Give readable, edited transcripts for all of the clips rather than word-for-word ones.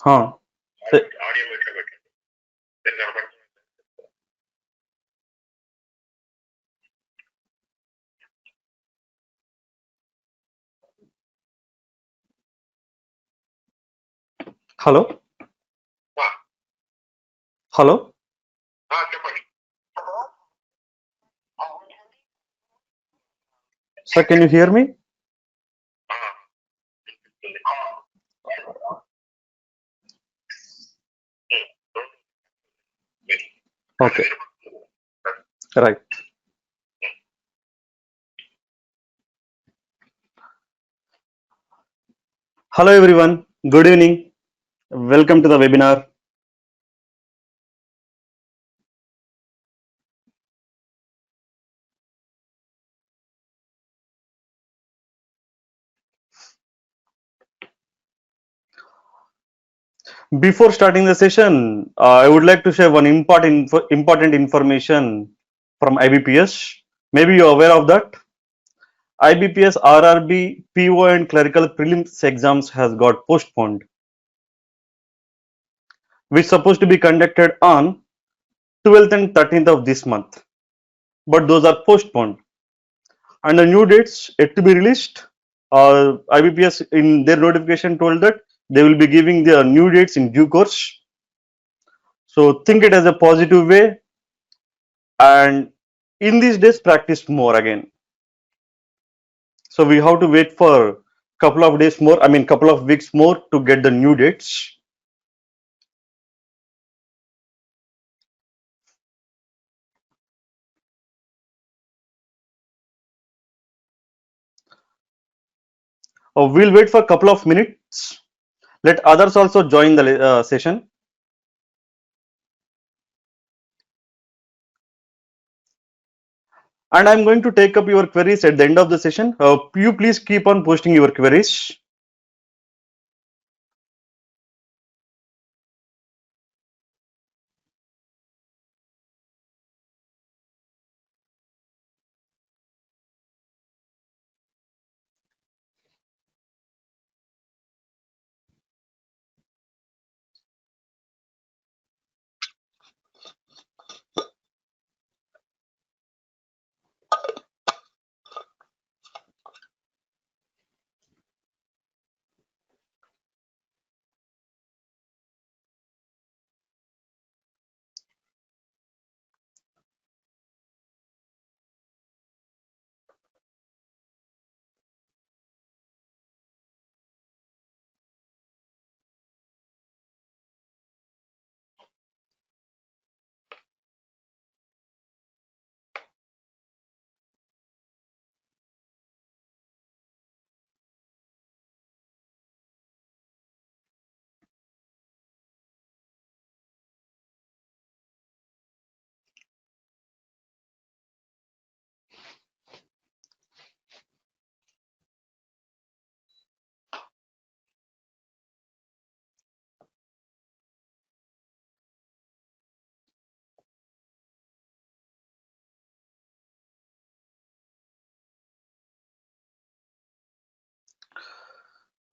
हाँ ते- ఆడియో ఎట్లా పెట్టండి నేను కనపడుతుంది. హలో ఆ, హలో చెప్పండి. సార్, కెన్ యూ హియర్ మీ? ఆ, వినిపిస్తుంది. విని. ఓకే, వినపడుతుంది. Right. Hello everyone, good evening. Welcome to the webinar. Before starting the session, I would like to share one important information from IBPS. Maybe you're aware of that. IBPS RRB PO and clerical prelims exams has got postponed, which supposed to be conducted on 12th and 13th of this month, but those are postponed, and the new dates yet to be released. IBPS in their notification told that they will be giving the new dates in due course. So think it as a positive way, and in these days practice more again. So we have to wait for couple of days more. I mean couple of weeks more to get the new dates. We'll wait for a couple of minutes. Let others also join the session. And I'm going to take up your queries at the end of the session. You please keep on posting your queries.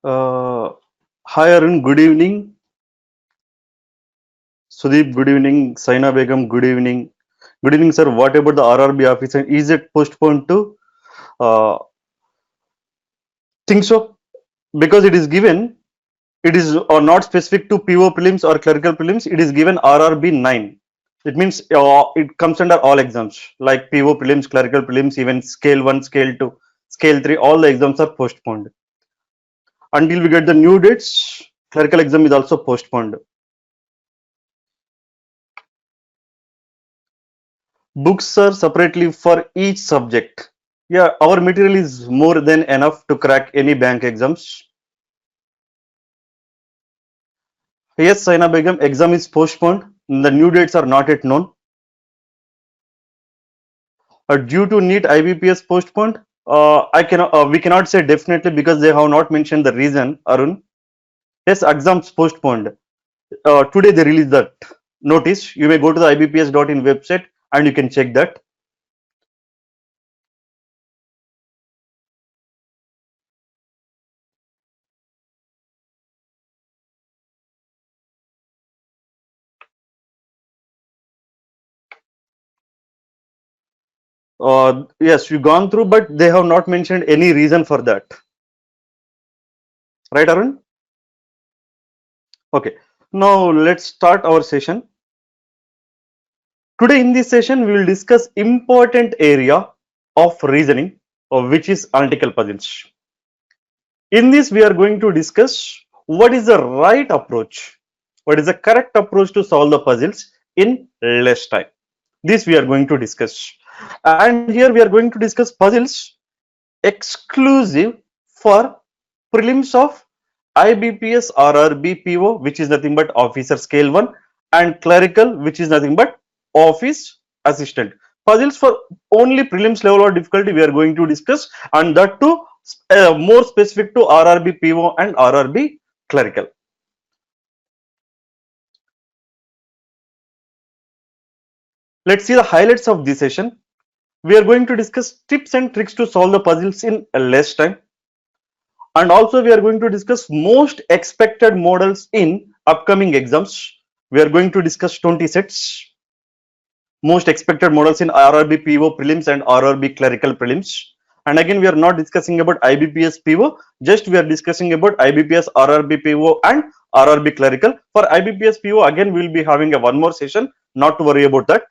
Hi Arun, good evening. Sudeep, good evening. Saina Begum, good evening. Good evening, sir. What about the RRB office? And is it postponed to? Uh, think so? Because it is given, it is not specific to PO prelims or clerical prelims. It is given RRB 9. It means it comes under all exams like PO prelims, clerical prelims, even scale 1, scale 2, scale 3. All the exams are postponed. Until we get the new dates, clerical exam is also postponed. Books are separately for each subject. Yeah, our material is more than enough to crack any bank exams. Yes, Saina Begum, exam is postponed. The new dates are not yet known. Due to NEET IBPS postponed, we cannot say definitely because they have not mentioned the reason. Arun, yes, exams postponed. Today they released that notice. You may go to the IBPS.in website and you can check that. Yes, you gone through, but they have not mentioned any reason for that. Right, Arun? Okay. Now let's start our session. Today in this session, we will discuss important area of reasoning, which is analytical puzzles. In this, we are going to discuss what is the right approach, what is the correct approach to solve the puzzles in less time. This we are going to discuss. And here we are going to discuss puzzles exclusive for prelims of IBPS RRB PO, which is nothing but officer scale 1, and clerical, which is nothing but office assistant. Puzzles for only prelims level of difficulty we are going to discuss, and that too more specific to RRB PO and RRB clerical. Let's see the highlights of this session. We are going to discuss tips and tricks to solve the puzzles in less time. And also we are going to discuss most expected models in upcoming exams. We are going to discuss 20 sets. Most expected models in RRB PO prelims and RRB clerical prelims. And again, we are not discussing about IBPS PO, just we are discussing about IBPS RRB PO and RRB clerical. For IBPS PO, again, we will be having a one more session, not to worry about that.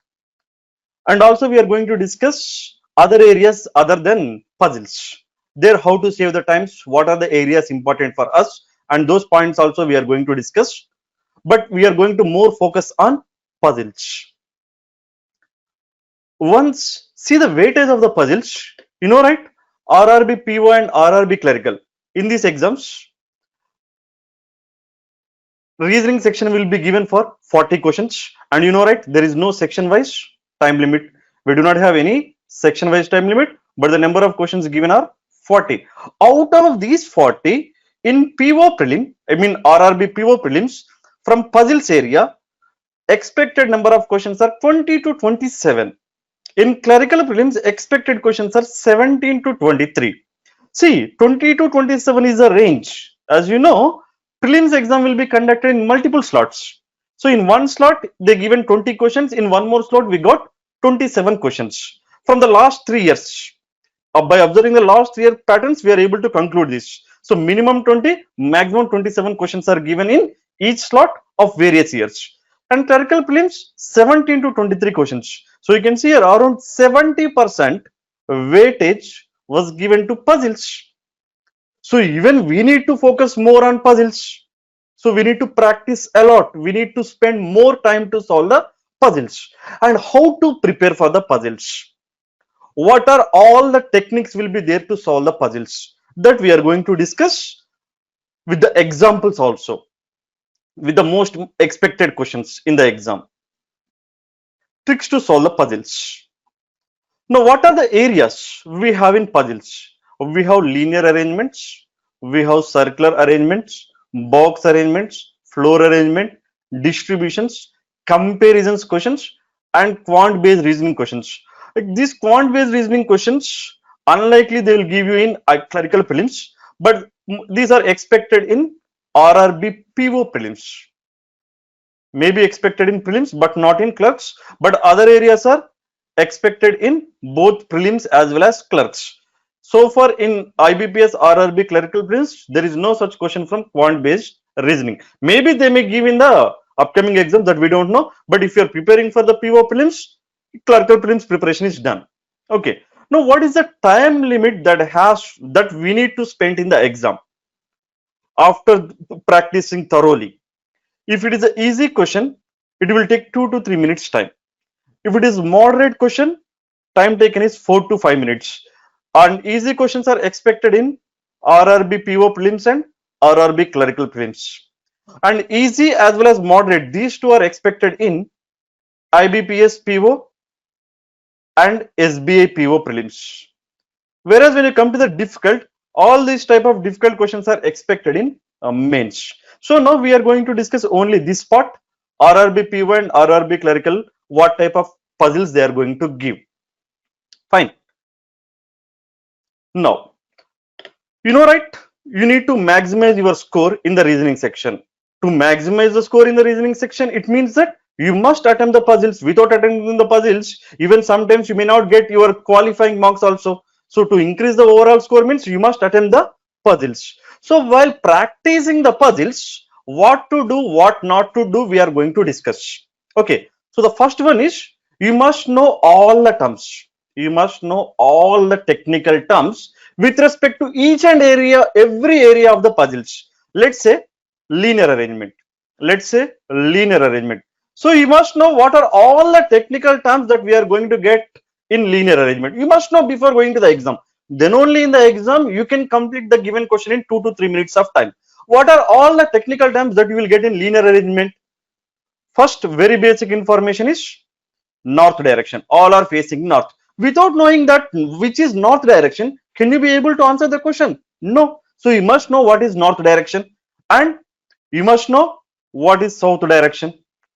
And also we are going to discuss other areas other than puzzles. There, how to save the times, what are the areas important for us, and those points also we are going to discuss. But we are going to more focus on puzzles. Once see the weightage of the puzzles, you know, right? RRB PO and RRB clerical. In these exams, reasoning section will be given for 40 questions, and you know, right? There is no section wise time limit. We do not have any section wise time limit, but the number of questions given are 40. Out of these 40, in PO prelim, I mean RRB PO prelims, from puzzles area, expected number of questions are 20 to 27. In clerical prelims, expected questions are 17 to 23. See, 20 to 27 is a range. As you know, prelims exam will be conducted in multiple slots. So in one slot, they given 20 questions. In one more slot, we got 27 questions. From the last 3 years, by observing the last 3 year patterns, we are able to conclude this. So minimum 20, maximum 27 questions are given in each slot of various years. And clerical prelims, 17 to 23 questions. So you can see here around 70% weightage was given to puzzles. So even we need to focus more on puzzles. So we need to practice a lot. We need to spend more time to solve the puzzles. And how to prepare for the puzzles? What are all the techniques will be there to solve the puzzles? That we are going to discuss with the examples also, with the most expected questions in the exam. Tricks to solve the puzzles. Now, what are the areas we have in puzzles? We have linear arrangements, we have circular arrangements, box arrangements, floor arrangement, distributions, comparisons questions, and quant-based reasoning questions. Like these quant-based reasoning questions, unlikely they will give you in clerical prelims, but these are expected in RRB PO prelims. May be expected in prelims, but not in clerks. But other areas are expected in both prelims as well as clerks. So far in IBPS RRB clerical prelims, there is no such question from quant-based reasoning. Maybe they may give in the upcoming exam, that we don't know. But if you are preparing for the PO prelims, clerical prelims preparation is done. Okay. Now, what is the time limit that we need to spend in the exam after practicing thoroughly? If it is an easy question, it will take 2 to 3 minutes time. If it is moderate question, time taken is 4 to 5 minutes. And easy questions are expected in RRB PO prelims and RRB clerical prelims. And easy as well as moderate, these two are expected in IBPS PO and SBI PO prelims. Whereas when you come to the difficult, all these type of difficult questions are expected in mains. So now we are going to discuss only this part, RRB PO and RRB clerical, what type of puzzles they are going to give. Fine. Now, you know, right? You need to maximize your score in the reasoning section. To maximize the score in the reasoning section, it means that You must attempt the puzzles. Without attempting the puzzles, even sometimes you may not get your qualifying marks also. So to increase the overall score means you must attempt the puzzles. So while practicing the puzzles, what to do, what not to do, we are going to discuss. Okay. So the first one is you must know all the terms. You must know all the technical terms with respect to each and every area of the puzzles. Let's say linear arrangement. Let's say linear arrangement. So you must know what are all the technical terms that we are going to get in linear arrangement. You must know before going to the exam. Then only in the exam you can complete the given question in 2 to 3 minutes of time. What are all the technical terms that you will get in linear arrangement? First, very basic information is north direction. All are facing north. Without knowing that which is north direction, can you be able to answer the question? No. So you must know what is north direction, and you must know what is south direction.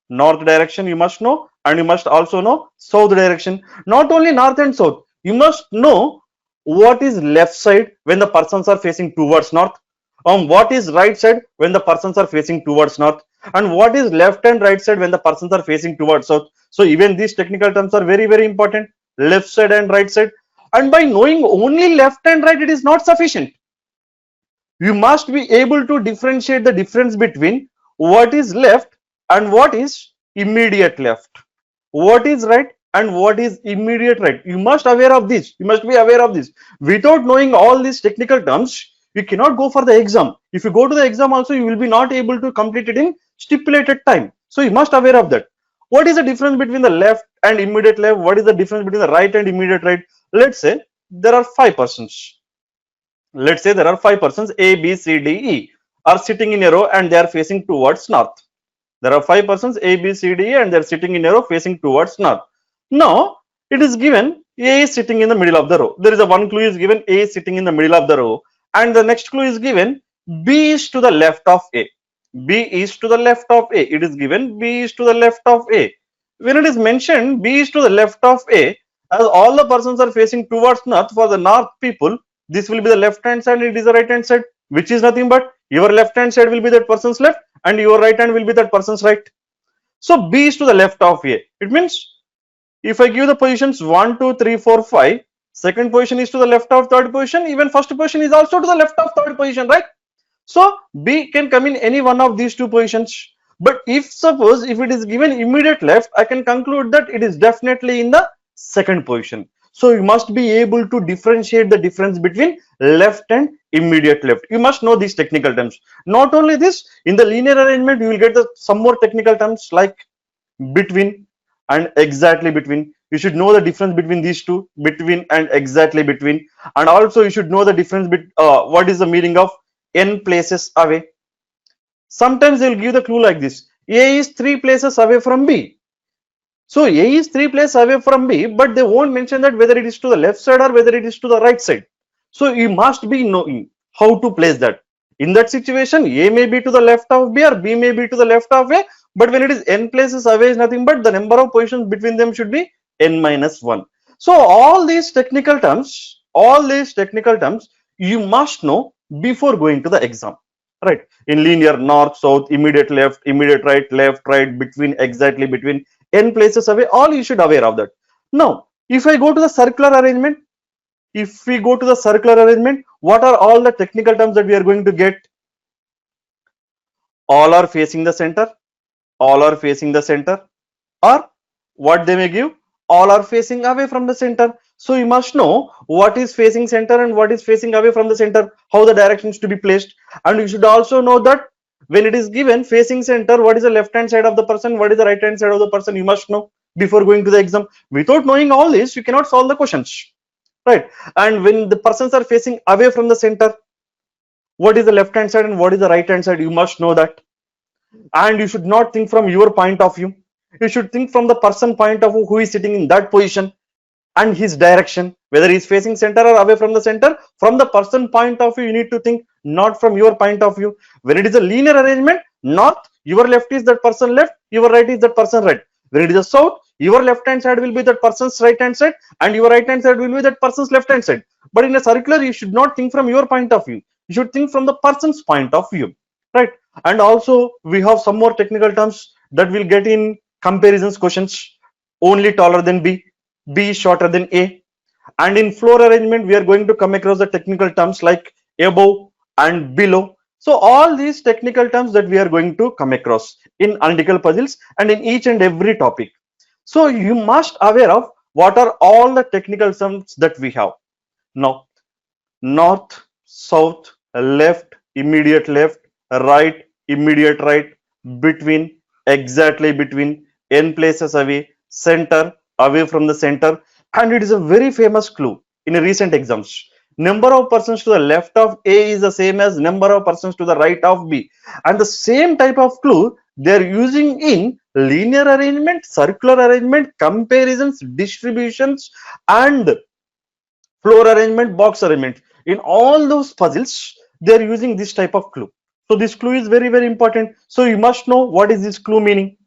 North direction you must know, and you must also know south direction. Not only north and south, you must know what is left side when the persons are facing towards north, what is right side when the persons are facing towards north, and what is left and right side when the persons are facing towards south. So even these technical terms are very important, left side and right side. And by knowing only left and right, it is not sufficient. You must be able to differentiate the difference between what is left and what is immediate left, what is right and what is immediate right. You must aware of this. You must be aware of this. Without knowing all these technical terms, you cannot go for the exam. If you go to the exam also, you will be not able to complete it in stipulated time. So you must aware of that. What is the difference between the left and immediate left? What is the difference between the right and immediate right? Let's say there are 5 persons. Let's say there are 5 persons, A, B, C, D, E are sitting in a row and they are facing towards north. There are 5 persons, A, B, C, D, E, and they are sitting in a row facing towards north. Now it is given A is sitting in the middle of the row. There is a one clue is given, A is sitting in the middle of the row, and the next clue is given, B is to the left of A. B is to the left of A. It is given B is to the left of A. When it is mentioned B is to the left of A, as all the persons are facing towards north, for the north people, this will be the left hand side and it is the right hand side, which is nothing but your left hand side will be that person's left and your right hand will be that person's right. So B is to the left of A. It means if I give the positions 1, 2, 3, 4, 5, second position is to the left of third position, even first position is also to the left of third position, right? So B can come in any one of these two positions. But if suppose if it is given immediate left, I can conclude that it is definitely in the second position. So you must be able to differentiate the difference between left and immediate left. You must know these technical terms. Not only this, in the linear arrangement, you will get some more technical terms like between and exactly between. You should know the difference between these two, between and exactly between. And also you should know the difference what is the meaning of n places away. Sometimes they will give the clue like this: A is 3 places away from B. So A is 3 places away from B, but they won't mention that whether it is to the left side or whether it is to the right side. So you must be knowing how to place that. In that situation, A may be to the left of B or B may be to the left of A, but when it is n places away is nothing but the number of positions between them should be n minus 1. So all these technical terms, you must know before going to the exam, right? In linear, north, south, immediate left, immediate right, left, right, between, exactly between, n places away, all you should aware of that. Now, if I go to the circular arrangement, what are all the technical terms that we are going to get? All are facing the center, or what they may give, all are facing away from the center. So you must know what is facing center and what is facing away from the center, how the directions to be placed. And you should also know that when it is given facing center, what is the left hand side of the person, what is the right hand side of the person, you must know before going to the exam. Without knowing all this, you cannot solve the questions, right? And when the persons are facing away from the center, what is the left hand side and what is the right hand side, you must know that. And you should not think from your point of view, you should think from the person point of view who is sitting in that position and his direction, whether he is facing center or away from the center. From the person point of view, you need to think, not from your point of view. When it is a linear arrangement, north, your left is that person left, your right is that person right. When it is a south, your left hand side will be that person's right hand side and your right hand side will be that person's left hand side. But in a circular, you should not think from your point of view, you should think from the person's point of view, right? And also we have some more technical terms that we'll get in comparisons questions, only taller than B, B is shorter than A. And in floor arrangement, we are going to come across the technical terms like above and below. So all these technical terms that we are going to come across in analytical puzzles and in each and every topic. So you must aware of what are all the technical terms that we have. Now, north, south, left, immediate left, right, immediate right, between, exactly between, n places away, center, away from the center, and it is a very famous clue in a recent exams. Number of persons to the left of A is the same as number of persons to the right of B, and the same type of clue they are using in linear arrangement, circular arrangement, comparisons, distributions, and floor arrangement, box arrangement. In all those puzzles, they are using this type of clue. So this clue is very, very important. So you must know what is this clue meaning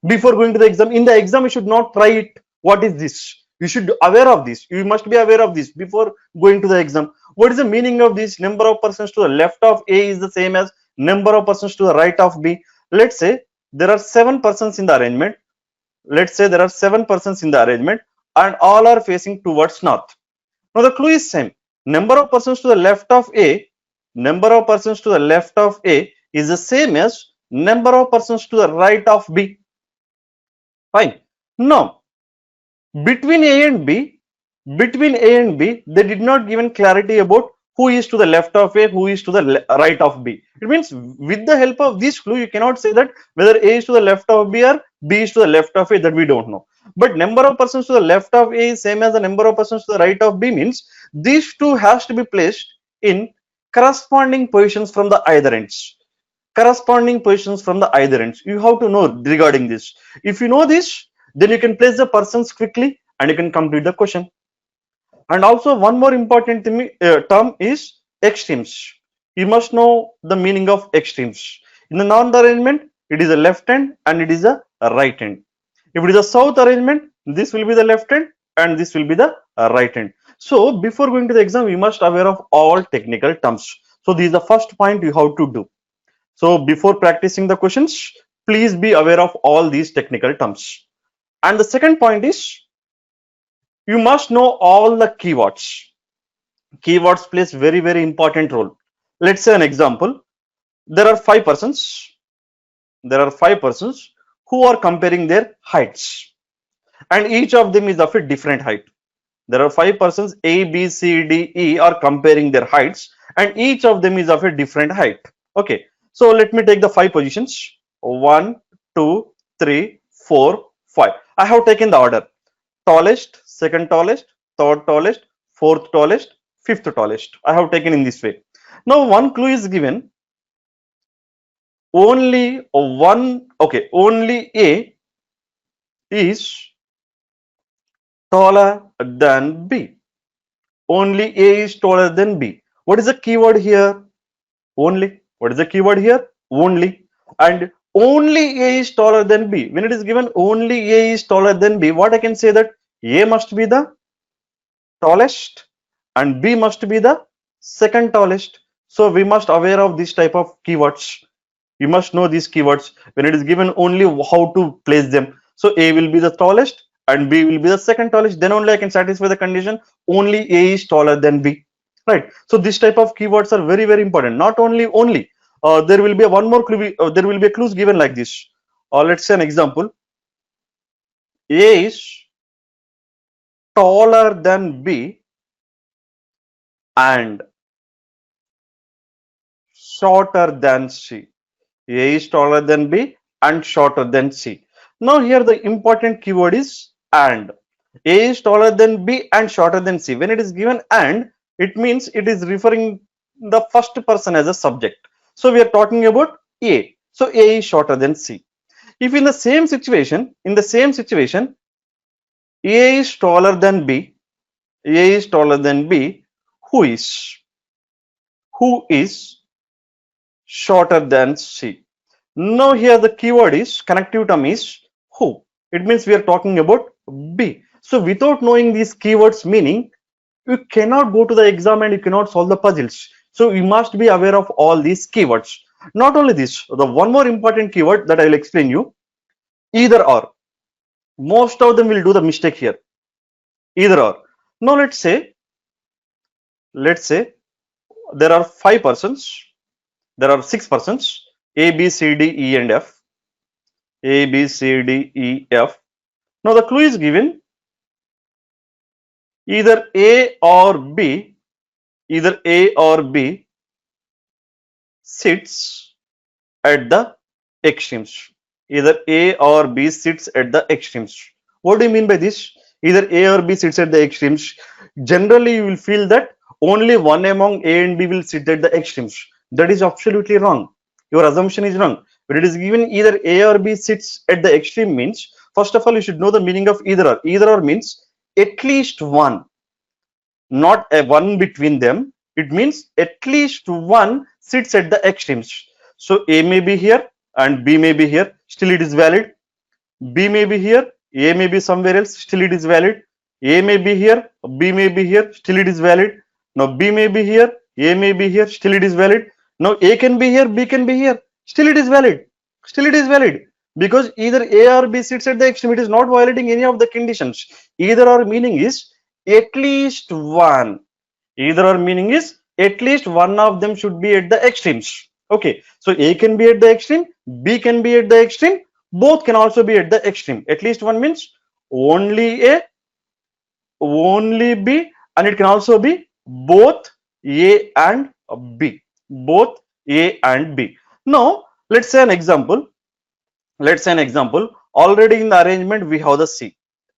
before going to the exam. In the exam, you should not try it. What is this? You should be aware of this. You must be aware of this before going to the exam. What is the meaning of this? Number of persons to the left of A is the same as number of persons to the right of B. Let's say there are 7 persons in the arrangement. Let's say there are 7 persons in the arrangement and all are facing towards north. Now the clue is same. Number of persons to the left of A, number of persons to the left of A is the same as number of persons to the right of B. Fine. Now, between A and B, they did not given clarity about who is to the left of A, who is to the right of B. It means with the help of this clue, you cannot say that whether A is to the left of B or B is to the left of A, that we don't know. But number of persons to the left of A is same as the number of persons to the right of B, means these two has to be placed in corresponding positions from the either ends. Corresponding positions from the either ends. You have to know regarding this. If you know this, then you can place the persons quickly and you can complete the question. And also one more important term is extremes. You must know the meaning of extremes. In the north arrangement, it is a left hand and it is a right hand. If it is a south arrangement, this will be the left hand and this will be the right hand. So before going to the exam, we must aware of all technical terms. So this is the first point you have to do. So before practicing the questions, please be aware of all these technical terms. And the second point is, you must know all the keywords. Keywords plays very, very important role. Let's say an example. There are 5 persons. There are 5 persons who are comparing their heights. And each of them is of a different height. There are 5 persons, A, B, C, D, E are comparing their heights. And each of them is of a different height. Okay. So let me take the 5 positions. 1, 2, 3, 4, 5. I have taken the order. Tallest, second tallest, third tallest, fourth tallest, fifth tallest. I have taken in this way. Now one clue is given. Only A is taller than B. Only A is taller than B. What is the keyword here? Only. What is the keyword here? Only. And only A is taller than B. When it is given only A is taller than B, what I can say that A must be the tallest and B must be the second tallest. So we must aware of this type of keywords. You must know these keywords. When it is given only how to place them. So A will be the tallest and B will be the second tallest. Then only I can satisfy the condition only A is taller than B. Right. So this type of keywords are very, very important. Not only. There will be one more clue. There will be a clues given like this. Let's say an example. A is taller than B and shorter than C. A is taller than B and shorter than C. Now here the important keyword is and. A is taller than B and shorter than C. When it is given and, it means it is referring the first person as a subject. So we are talking about A. So A is shorter than C. If in the same situation, A is taller than B, who is shorter than C. Now here the keyword is connective term is who. It means we are talking about B. So without knowing these keywords meaning, you cannot go to the exam and you cannot solve the puzzles. So you must be aware of all these keywords. Not only this, the one more important keyword that I will explain you. either or. Most of them will do the mistake here, either or. Now let's say there are 5 persons, there are 6 persons, A, B, C, D, E, and F. A, B, C, D, E, F. Now the clue is given either A or B, either A or B sits at the extremes. Either A or B sits at the extremes. What do you mean by this? Either A or B sits at the extremes. Generally, you will feel that only one among A and B will sit at the extremes. That is absolutely wrong. Your assumption is wrong. When it is given either A or B sits at the extreme means, first of all, you should know the meaning of either or. Either or means at least one, not a one between them. It means at least one sits at the extremes. So A may be here and B may be here, still it is valid. B may be here, A may be somewhere else, still it is valid. A may be here, B may be here, still it is valid. Now B may be here, A may be here, still it is valid. Now A can be here, B can be here, still it is valid. Still it is valid. Because either A or B sits at the extreme, it is not violating any of the conditions. Either or meaning is at least one. Either or meaning is at least one of them should be at the extremes. Okay, so A can be at the extreme, B can be at the extreme, both can also be at the extreme. At least one means only A, only B, and it can also be both A and B. Both A and B. Now, let's say an example. Let's say an example. Already in the arrangement, we have the C.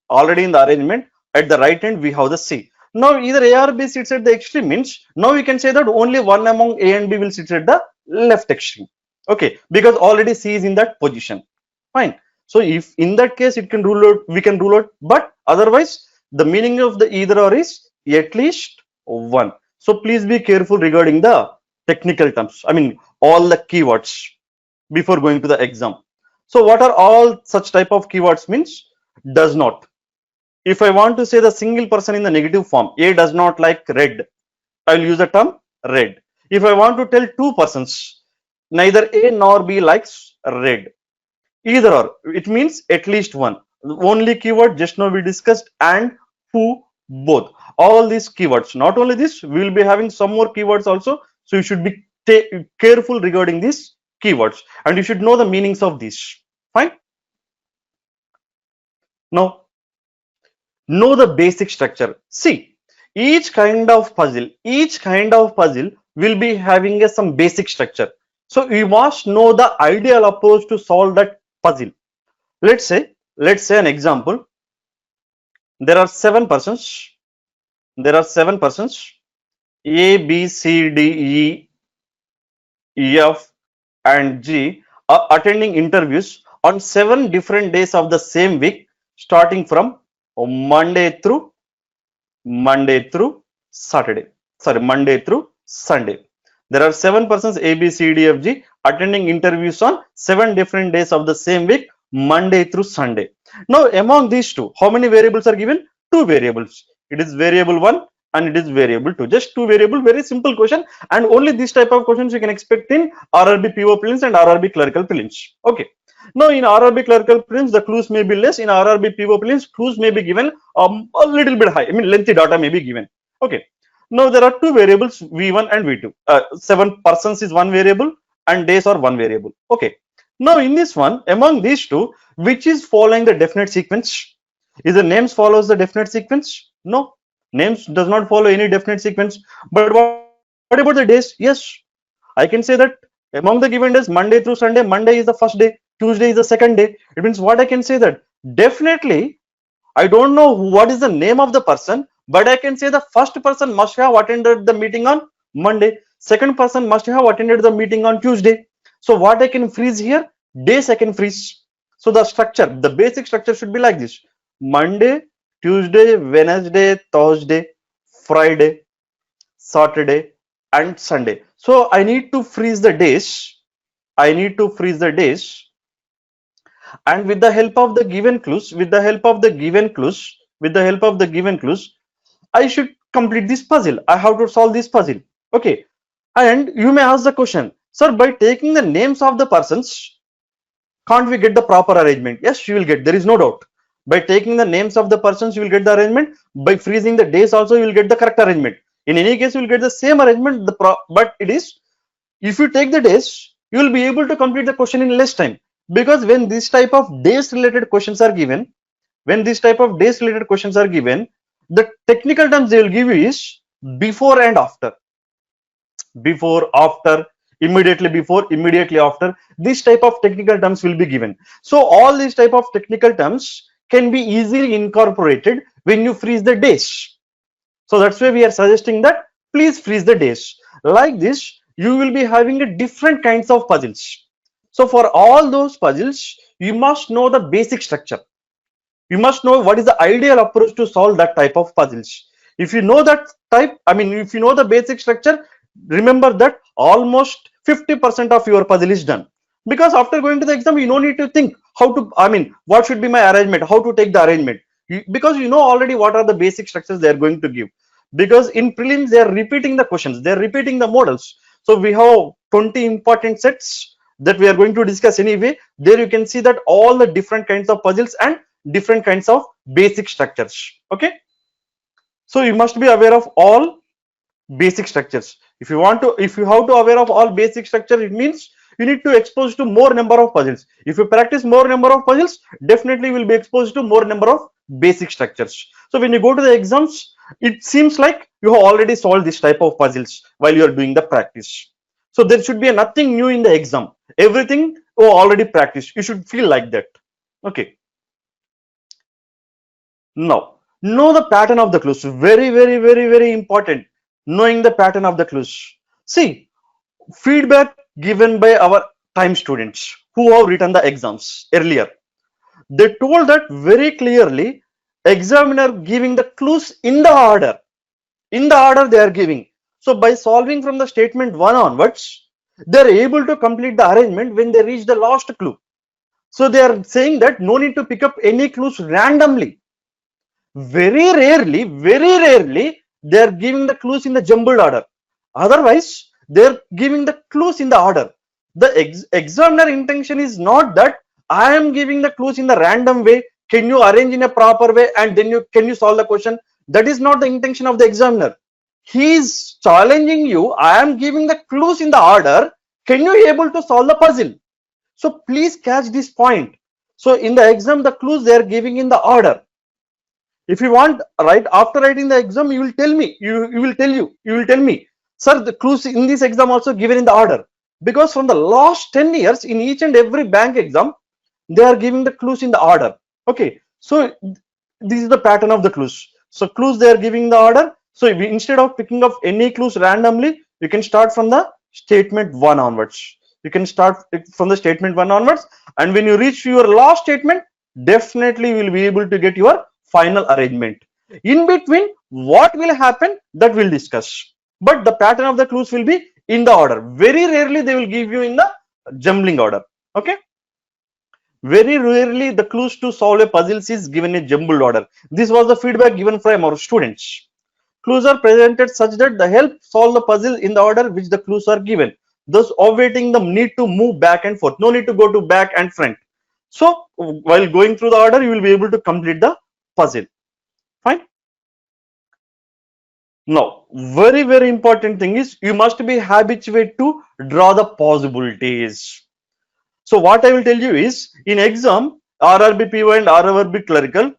Already in the arrangement, at the right hand, we have the C. Now, either A or B sits at the extreme means, now we can say that only one among A and B will sit at the left extreme. Okay, because already C is in that position. Fine. So, if in that case, it can rule out, we can rule out, but otherwise, the meaning of the either or is at least one. So, please be careful regarding the technical terms. I mean, all the keywords before going to the exam. So, what are all such type of keywords means? Does not. If I want to say the single person in the negative form, A does not like red, I will use the term red. If I want to tell two persons, neither A nor B likes red, either or, it means at least one. Only keyword just now we discussed and, who, both. All these keywords. Not only this, we will be having some more keywords also. So you should be careful regarding these keywords and you should know the meanings of these. Fine. Now, know the basic structure. See, each kind of puzzle will be having some basic structure. So you must know the ideal approach to solve that puzzle. Let's say an example. There are 7 persons. A, B, C, D, E, F, and G are attending interviews on 7 different days of the same week, starting from Monday through Saturday. Sorry, Monday through Sunday. There are 7 persons A, B, C, D, F, G attending interviews on 7 different days of the same week, Monday through Sunday. Now, among these two, how many variables are given? 2 variables. It is variable 1 and it is variable 2. Just 2 variable, very simple question. And only this type of questions you can expect in RRB PO prelims and RRB clerical prelims. Okay. Now, in RRB clerical prelims, the clues may be less. In RRB PO prelims, clues may be given a little bit high. I mean, lengthy data may be given. Okay. Now, there are 2 variables, V1 and V2. 7 persons is 1 variable and days are 1 variable. Okay. Now, in this one, among these two, which is following the definite sequence? Is the names follows the definite sequence? No. Names does not follow any definite sequence. But what about the days? Yes. I can say that among the given days, Monday through Sunday, Monday is the first day, Tuesday is the second day. It means what I can say that definitely, I don't know what is the name of the person, but I can say the first person must have attended the meeting on Monday. Second person must have attended the meeting on Tuesday. So what I can freeze here, days I can freeze. So the structure, the basic structure should be like this: Monday, Tuesday, Wednesday, Thursday, Friday, Saturday, and Sunday. So I need to freeze the days. And with the help of the given clues, I should complete this puzzle. I have to solve this puzzle. Okay. And you may ask the question, sir, by taking the names of the persons, can't we get the proper arrangement? Yes, you will get, there is no doubt. By taking the names of the persons, you will get the arrangement. By freezing the days also, you will get the correct arrangement. In any case, you will get the same arrangement, but it is, if you take the days, you will be able to complete the question in less time. Because when this type of days related questions are given, the technical terms they will give you is before and after, before, after, immediately before, immediately after. This type of technical terms will be given. So all these type of technical terms can be easily incorporated when you freeze the days. So that's why we are suggesting that please freeze the days. Like this, you will be having a different kinds of puzzles. So for all those puzzles, you must know the basic structure. You must know what is the ideal approach to solve that type of puzzles. If you know that type, if you know the basic structure, remember that almost 50% of your puzzle is done. Because after going to the exam, you don't need to think how to, what should be my arrangement, how to take the arrangement. Because you know already what are the basic structures they are going to give. Because in prelims, they are repeating the questions, they are repeating the models. So we have 20 important sets that we are going to discuss anyway. There you can see that all the different kinds of puzzles and different kinds of basic structures. Okay, so you must be aware of all basic structures. If you have to aware of all basic structure, it means you need to expose to more number of puzzles. If you practice more number of puzzles, definitely you will be exposed to more number of basic structures. So when you go to the exams, it seems like you have already solved this type of puzzles while you are doing the practice. So there should be nothing new in the exam. Everything you already practiced. You should feel like that. Okay. Now, know the pattern of the clues. Very, very, very, very important. Knowing the pattern of the clues. See, feedback given by our time students who have written the exams earlier. They told that very clearly, examiner giving the clues in the order. In the order they are giving. So by solving from the statement 1 onwards, they are able to complete the arrangement when they reach the last clue. So they are saying that no need to pick up any clues randomly. Very rarely, they are giving the clues in the jumbled order. Otherwise, they are giving the clues in the order. The examiner intention is not that I am giving the clues in the random way. Can you arrange in a proper way and then can you solve the question? That is not the intention of the examiner. He is challenging you. I am giving the clues in the order. Can you able to solve the puzzle? So please catch this point. So in the exam, the clues they are giving in the order. If you want, right after writing the exam, you will tell me, you will tell me, sir, the clues in this exam also given in the order. Because from the last 10 years, in each and every bank exam, they are giving the clues in the order. Okay, so this is the pattern of the clues. So clues they are giving the order. So instead of picking up any clues randomly, you can start from the statement 1 onwards. You can start from the statement 1 onwards, and when you reach your last statement, definitely you will be able to get your final arrangement. In between, what will happen, that we'll discuss. But the pattern of the clues will be in the order. Very rarely they will give you in the jumbling order. Okay. Very rarely the clues to solve a puzzle is given in jumbled order. This was the feedback given from our students. Clues are presented such that they help solve the puzzle in the order which the clues are given, thus obviating the need to move back and forth. No need to go to back and front. So while going through the order, you will be able to complete the puzzle. Fine. Now, very important thing is you must be habituated to draw the possibilities. So what I will tell you is, in exam, RRB PO and RRB clerical,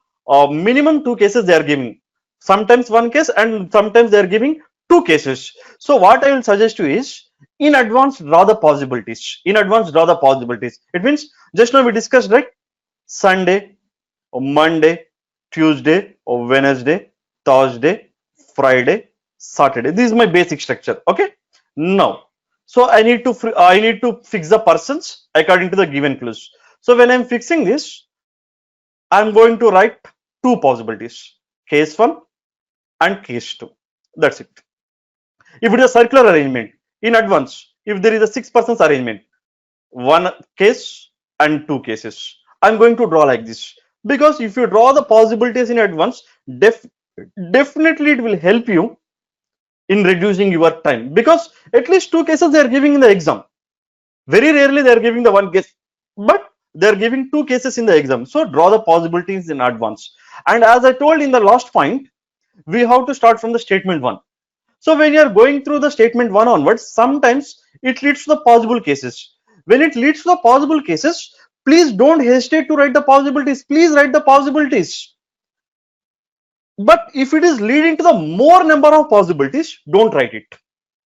minimum 2 cases they are giving. Sometimes 1 case and sometimes they are giving 2 cases. So what I will suggest you is, in advance draw the possibilities. In advance draw the possibilities. It means just now we discussed, right? Sunday or Monday, Tuesday or Wednesday, Thursday, Friday, Saturday. This is my basic structure. Okay. Now, so I need to fix the persons according to the given clues. So when I'm fixing this, I'm going to write 2 possibilities, case 1 and case 2. That's it. If it is a circular arrangement, in advance, if there is a 6 persons arrangement, 1 case and 2 cases, I'm going to draw like this. Because if you draw the possibilities in advance, definitely it will help you in reducing your time, because at least 2 cases they are giving in the exam. Very rarely they are giving the 1 case, but They're giving two cases in the exam. So draw the possibilities in advance. And as I told in the last point, we have to start from the statement one. So when you're going through the statement one onwards, sometimes it leads to the possible cases. When it leads to the possible cases, please don't hesitate to write the possibilities. Please write the possibilities. But if it is leading to the more number of possibilities, don't write it.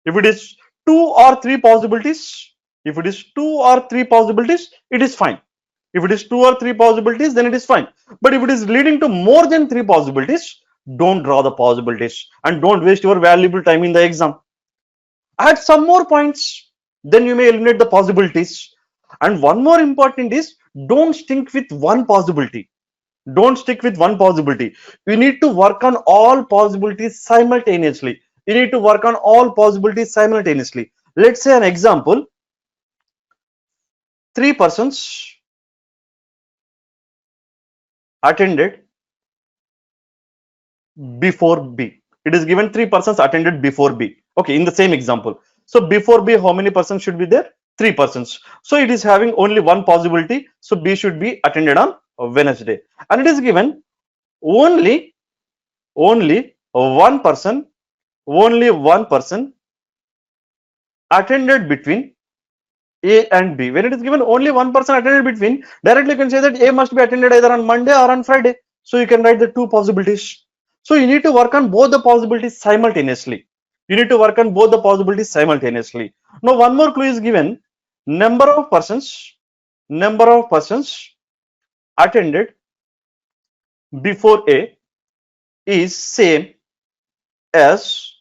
If it is two or three possibilities, if it is two or three possibilities, it is fine. If it is two or three possibilities, then it is fine. But if it is leading to more than three possibilities, don't draw the possibilities and don't waste your valuable time in the exam. Add some more points, then you may eliminate the possibilities. And one more important is, don't stick with one possibility. Don't stick with one possibility. You need to work on all possibilities simultaneously. You need to work on all possibilities simultaneously. Let's say an example: three persons attended before B. It is given three persons attended before B. Okay, in the same example. So before B, how many persons should be there? Three persons. So it is having only one possibility. So B should be attended on Wednesday. And it is given only one person attended between A and B. When it is given only one person attended between, directly you can say that A must be attended either on Monday or on Friday. So you can write the two possibilities. So you need to work on both the possibilities simultaneously. You need to work on both the possibilities simultaneously. Now one more clue is given: number of persons attended before A is same as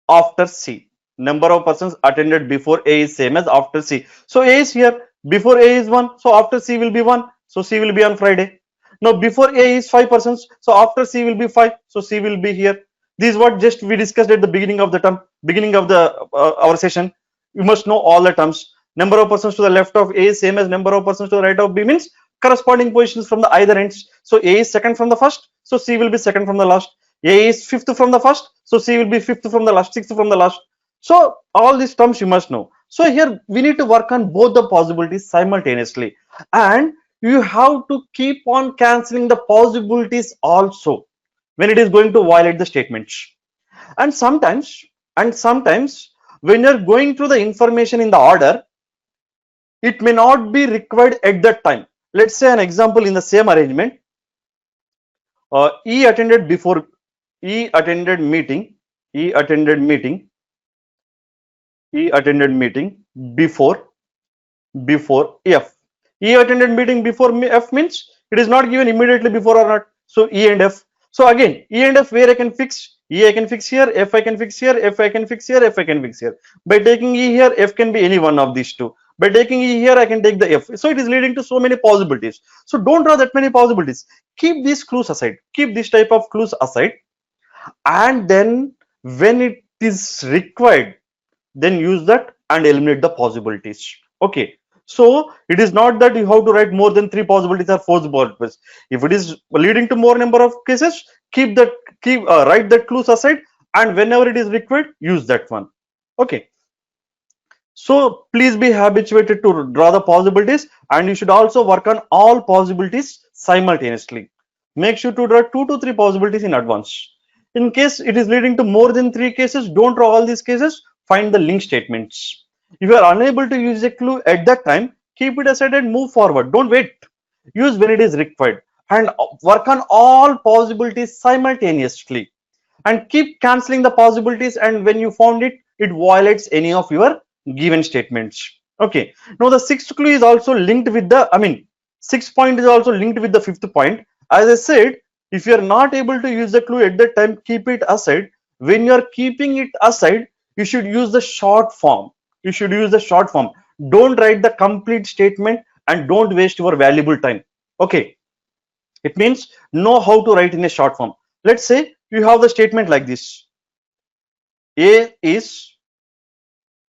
after C. Number of persons attended before A is same as after C. So A is here, before A is 1, so after C will be 1, so C will be on Friday. Now before A is 5 persons, so after C will be 5, so C will be here. This is what just we discussed at the beginning of the term, beginning of the our session. You must know all the terms. Number of persons to the left of A is same as number of persons to the right of B, means corresponding positions from the either ends. So A is second from the first, so C will be second from the last. A is fifth from the first, so C will be fifth from the last, sixth from the last. So all these terms you must know. So here we need to work on both the possibilities simultaneously, and you have to keep on cancelling the possibilities also when it is going to violate the statements. And sometimes when you're going through the information in the order, it may not be required at that time. Let's say an example in the same arrangement. E attended before E attended meeting before F. E attended meeting before F means it is not given immediately before or not. So E and F. So again, E and F, where I can fix? E I can fix here, F I can fix here, F I can fix here, F I can fix here. By taking E here, F can be any one of these two. By taking E here, I can take the F. So it is leading to so many possibilities. So don't draw that many possibilities. Keep these clues aside. Keep this type of clues aside. And then when it is required, then use that and eliminate the possibilities. Okay, so it is not that you have to write more than three possibilities or four possibilities. If it is leading to more number of cases, write that clues aside, and whenever it is required, use that one. Okay, so please be habituated to draw the possibilities, and you should also work on all possibilities simultaneously. Make sure to draw 2 to 3 possibilities in advance. In case it is leading to more than 3 cases, don't draw all these cases, find the link statements. If you are unable to use a clue at that time, keep it aside and move forward. Don't wait. Use when it is required, and work on all possibilities simultaneously, and keep cancelling the possibilities, and when you found it violates any of your given statements. Okay, now the sixth clue is also linked with the, sixth point is also linked with the fifth point. As I said, if you are not able to use the clue at that time, keep it aside. When you are keeping it aside, you should use the short form. Don't write the complete statement and don't waste your valuable time. Okay, it means know how to write in a short form. Let's say you have the statement like this: A is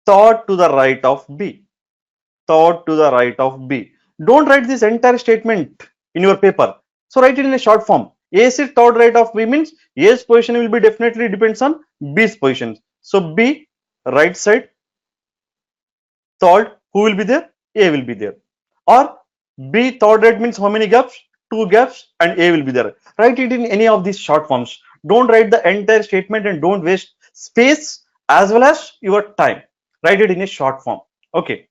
thought to the right of B. Don't write this entire statement in your paper. So write it in a short form. A is thought right of B means A's position will be definitely depends on B's position. So B, right side, thought, who will be there? A will be there. Or B, third rate means how many gaps? Two gaps, and A will be there. Write it in any of these short forms. Don't write the entire statement and don't waste space as well as your time. Write it in a short form. Okay.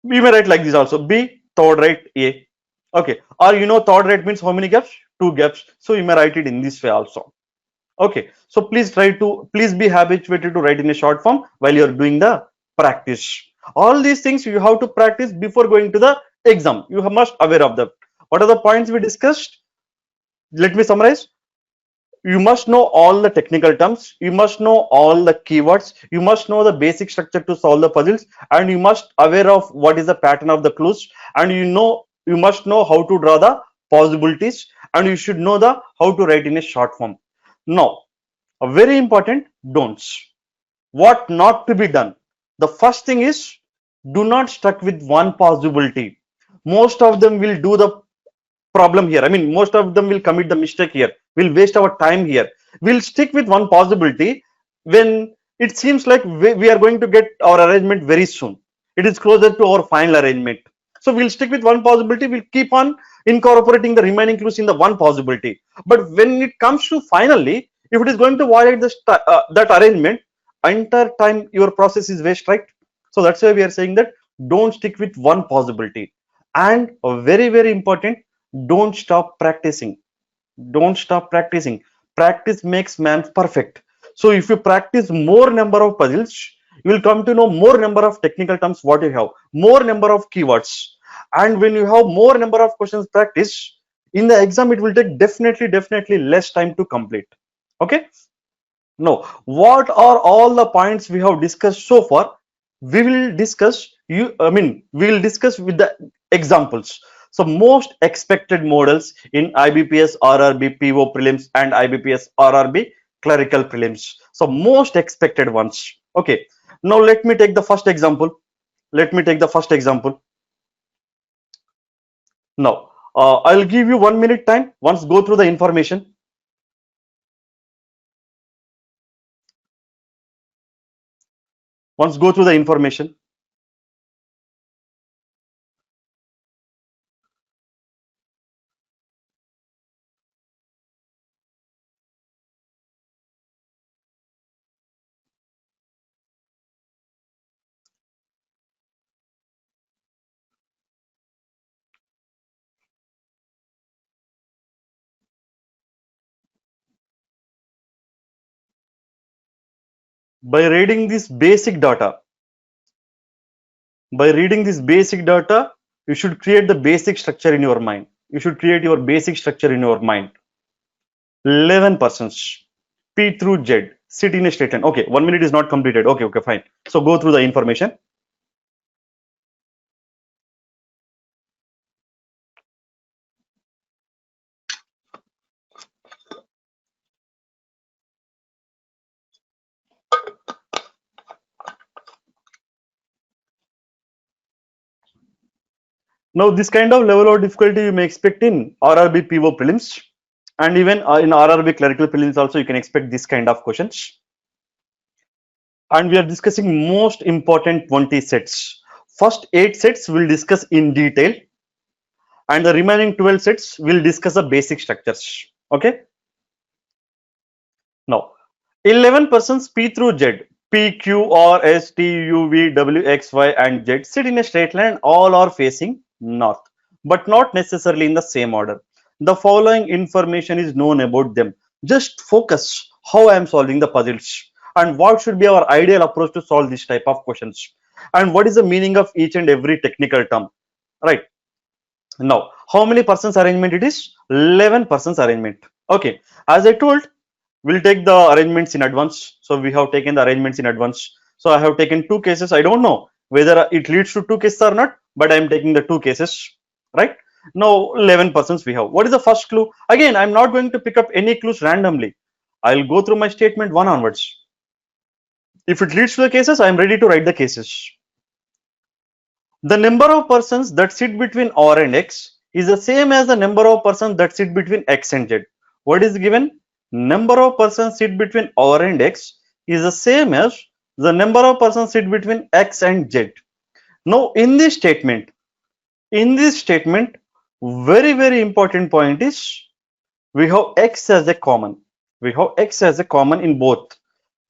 We may write like this also. B, third rate A. Okay. Or third rate means how many gaps? Two gaps. So you may write it in this way also. Okay. So please be habituated to write in a short form while you're doing the practice. All these things you have to practice before going to the exam. You must aware of that. What are the points we discussed? Let me summarize. You must know all the technical terms. You must know all the keywords. You must know the basic structure to solve the puzzles, and you must aware of what is the pattern of the clues, and you must know how to draw the possibilities, and you should know the how to write in a short form. Now, a very important don'ts. What not to be done? The first thing is, do not stuck with one possibility. Most of them will do the problem here. I mean, most of them will commit the mistake here. We'll waste our time here. We'll stick with one possibility when it seems like we are going to get our arrangement very soon. It is closer to our final arrangement. So we'll stick with one possibility. We'll keep on incorporating the remaining clues in the one possibility. But when it comes to finally, if it is going to violate that arrangement, entire time your process is waste, right? So that's why we are saying that don't stick with one possibility. And a very important, don't stop practicing. Don't stop practicing. Practice makes man perfect. So if you practice more number of puzzles, you will come to know more number of technical terms what you have, more number of keywords, and when you have more number of questions practice in the exam, it will take definitely less time to complete. Okay. Now, what are all the points we have discussed so far? We will discuss we will discuss with the examples. So most expected models in IBPS, RRB, PO prelims, and IBPS, RRB clerical prelims. So most expected ones. Okay. Now let me take the first example. Let me take the first example. Now, I'll give you 1 minute time. Once go through the information. Once go through the information. By reading this basic data, you should create the basic structure in your mind. You should create your basic structure in your mind. 11 persons, P through Z, sit in a straight line. Okay, 1 minute is not completed. Okay, fine. So go through the information. Now, this kind of level of difficulty you may expect in RRB PO prelims, and even in RRB clerical prelims also you can expect this kind of questions. And we are discussing most important 20 sets. First 8 sets we'll discuss in detail, and the remaining 12 sets will discuss the basic structures. Okay. Now, 11 persons P through Z, P, Q, R, S, T, U, V, W, X, Y, and Z sit in a straight line. All are facing north, but not necessarily in the same order. The following information is known about them. Just focus how I am solving the puzzles and what should be our ideal approach to solve this type of questions, and what is the meaning of each and every technical term. Right. Now, how many persons arrangement it is? 11 persons arrangement. Okay. As I told, we'll take the arrangements in advance. So we have taken the arrangements in advance. So I have taken 2 cases. I don't know whether it leads to 2 cases or not, but I'm taking the 2 cases, right? Now 11 persons we have. What is the first clue? Again, I'm not going to pick up any clues randomly. I'll go through my statement 1 onwards. If it leads to the cases, I'm ready to write the cases. The number of persons that sit between R and X is the same as the number of persons that sit between X and Z. What is given? Number of persons sit between R and X is the same as the number of persons sit between X and Z. Now, in this statement, In this statement, very important point is we have x as a common. We have x as a common in both.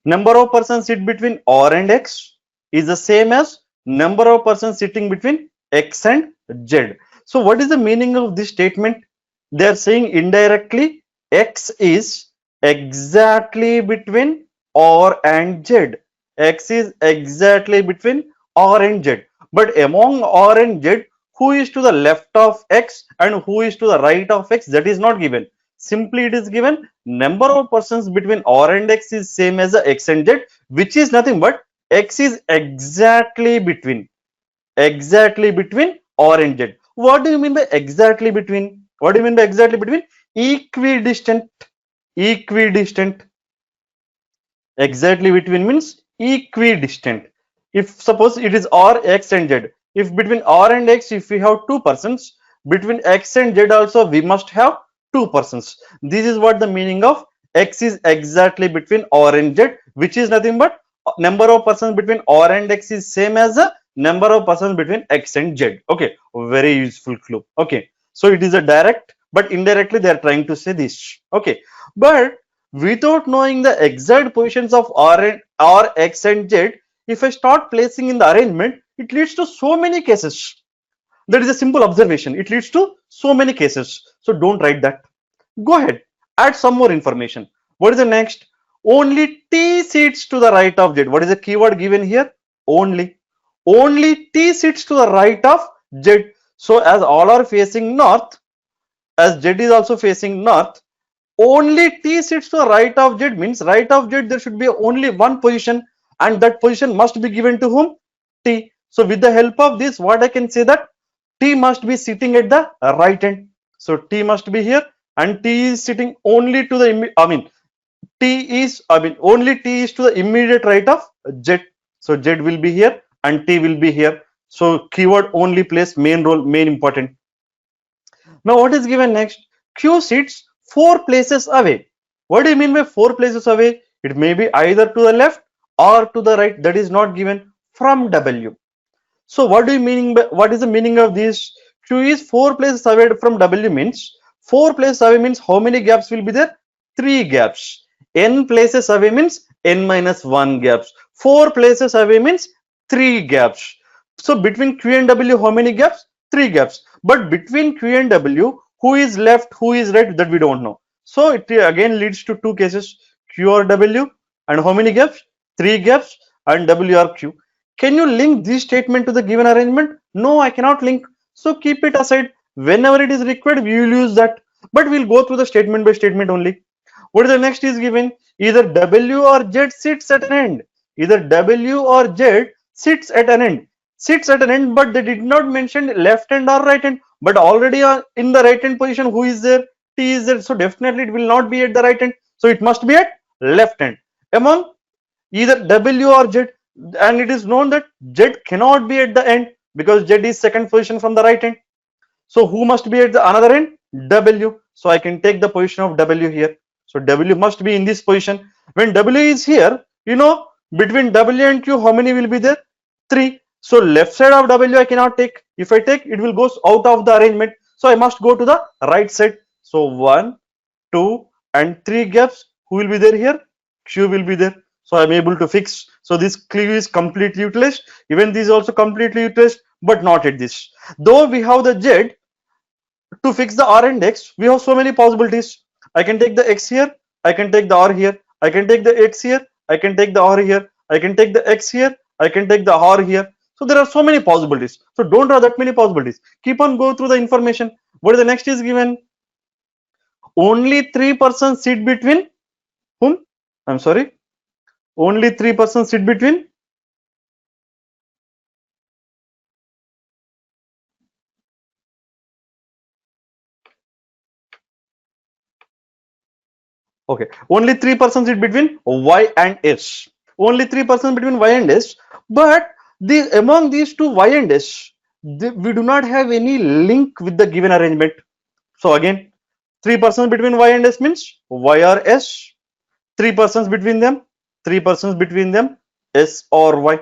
Number of persons sit between r and x is the same as number of persons sitting between x and z. So what is the meaning of this statement? They are saying indirectly x is exactly between r and z. X is exactly between r and z. But among r and z, who is to the left of x and who is to the right of x, that is not given. Simply it is given number of persons between r and x is same as the x and z, which is nothing but x is exactly between r and z. What do you mean by exactly between? What do you mean by exactly between? Equidistant. Equidistant. Exactly between means equidistant. If suppose it is r, x and z, if between r and x, if we have two persons, between x and z also we must have two persons. This is what the meaning of x is exactly between r and z, which is nothing but number of persons between r and x is same as the number of persons between x and z. Okay, very useful clue. Okay, so it is a direct, but indirectly they are trying to say this. Okay, but without knowing the exact positions of R, X and Z, if I start placing in the arrangement, it leads to so many cases. That is a simple observation. It leads to so many cases. So don't write that. Go ahead. Add some more information. What is the next? Only T sits to the right of Z. What is the keyword given here? Only. Only T sits to the right of Z. So as all are facing north, as Z is also facing north, only T sits to the right of Z means right of Z there should be only one position, and that position must be given to whom? T. So with the help of this, what I can say that T must be sitting at the right end. So T must be here, and T is sitting only to the only T is to the immediate right of Z. So Z will be here and T will be here. So keyword only plays main role, main important. Now what is given next? Q sits 4 places away. What do you mean by 4 places away? It may be either to the left or to the right. That is not given from W. So what do you meaning by, what is the meaning of this? Q is 4 places away from W means 4 places away means how many gaps will be there? 3 gaps. N places away means n minus 1 gaps. 4 places away means 3 gaps. So between Q and W, how many gaps? 3 gaps. But between Q and W, who is left, who is right, that we don't know. So it again leads to two cases, Q or W, and how many gaps? 3 gaps, and W or Q. Can you link this statement to the given arrangement? No, I cannot link. So keep it aside. Whenever it is required, we will use that. But we'll go through the statement by statement only. What is the next is given? Either W or Z sits at an end. Either W or Z sits at an end. Sits at an end, but they did not mention left hand or right hand. But already in the right hand position, who is there? T is there. So definitely it will not be at the right hand. So it must be at left hand. Among either W or Z, and it is known that Z cannot be at the end because Z is second position from the right end. So who must be at the another end? W. So I can take the position of W here. So W must be in this position. When W is here, between W and Q, how many will be there? 3. So left side of W I cannot take. If I take, it will go out of the arrangement. So I must go to the right side. So 1, 2, and 3 gaps. Who will be there here? Q will be there. So I'm able to fix. So this clue is completely utilized. Even this is also completely utilized, but not at this. Though we have the Z, to fix the R and X, we have so many possibilities. I can take the X here, I can take the R here, I can take the X here, I can take the R here, I can take the X here, I can take the R here. So there are so many possibilities. So don't draw that many possibilities. Keep on go through the information. What is the next is given? Only 3 persons sit between whom? I'm sorry. Only 3 persons sit between. Okay. Only 3 persons sit between Y and S. Only 3 persons between Y and S. But among these two Y and S, we do not have any link with the given arrangement. So again, 3 persons between Y and S means Y or S. 3 persons between them, S or Y,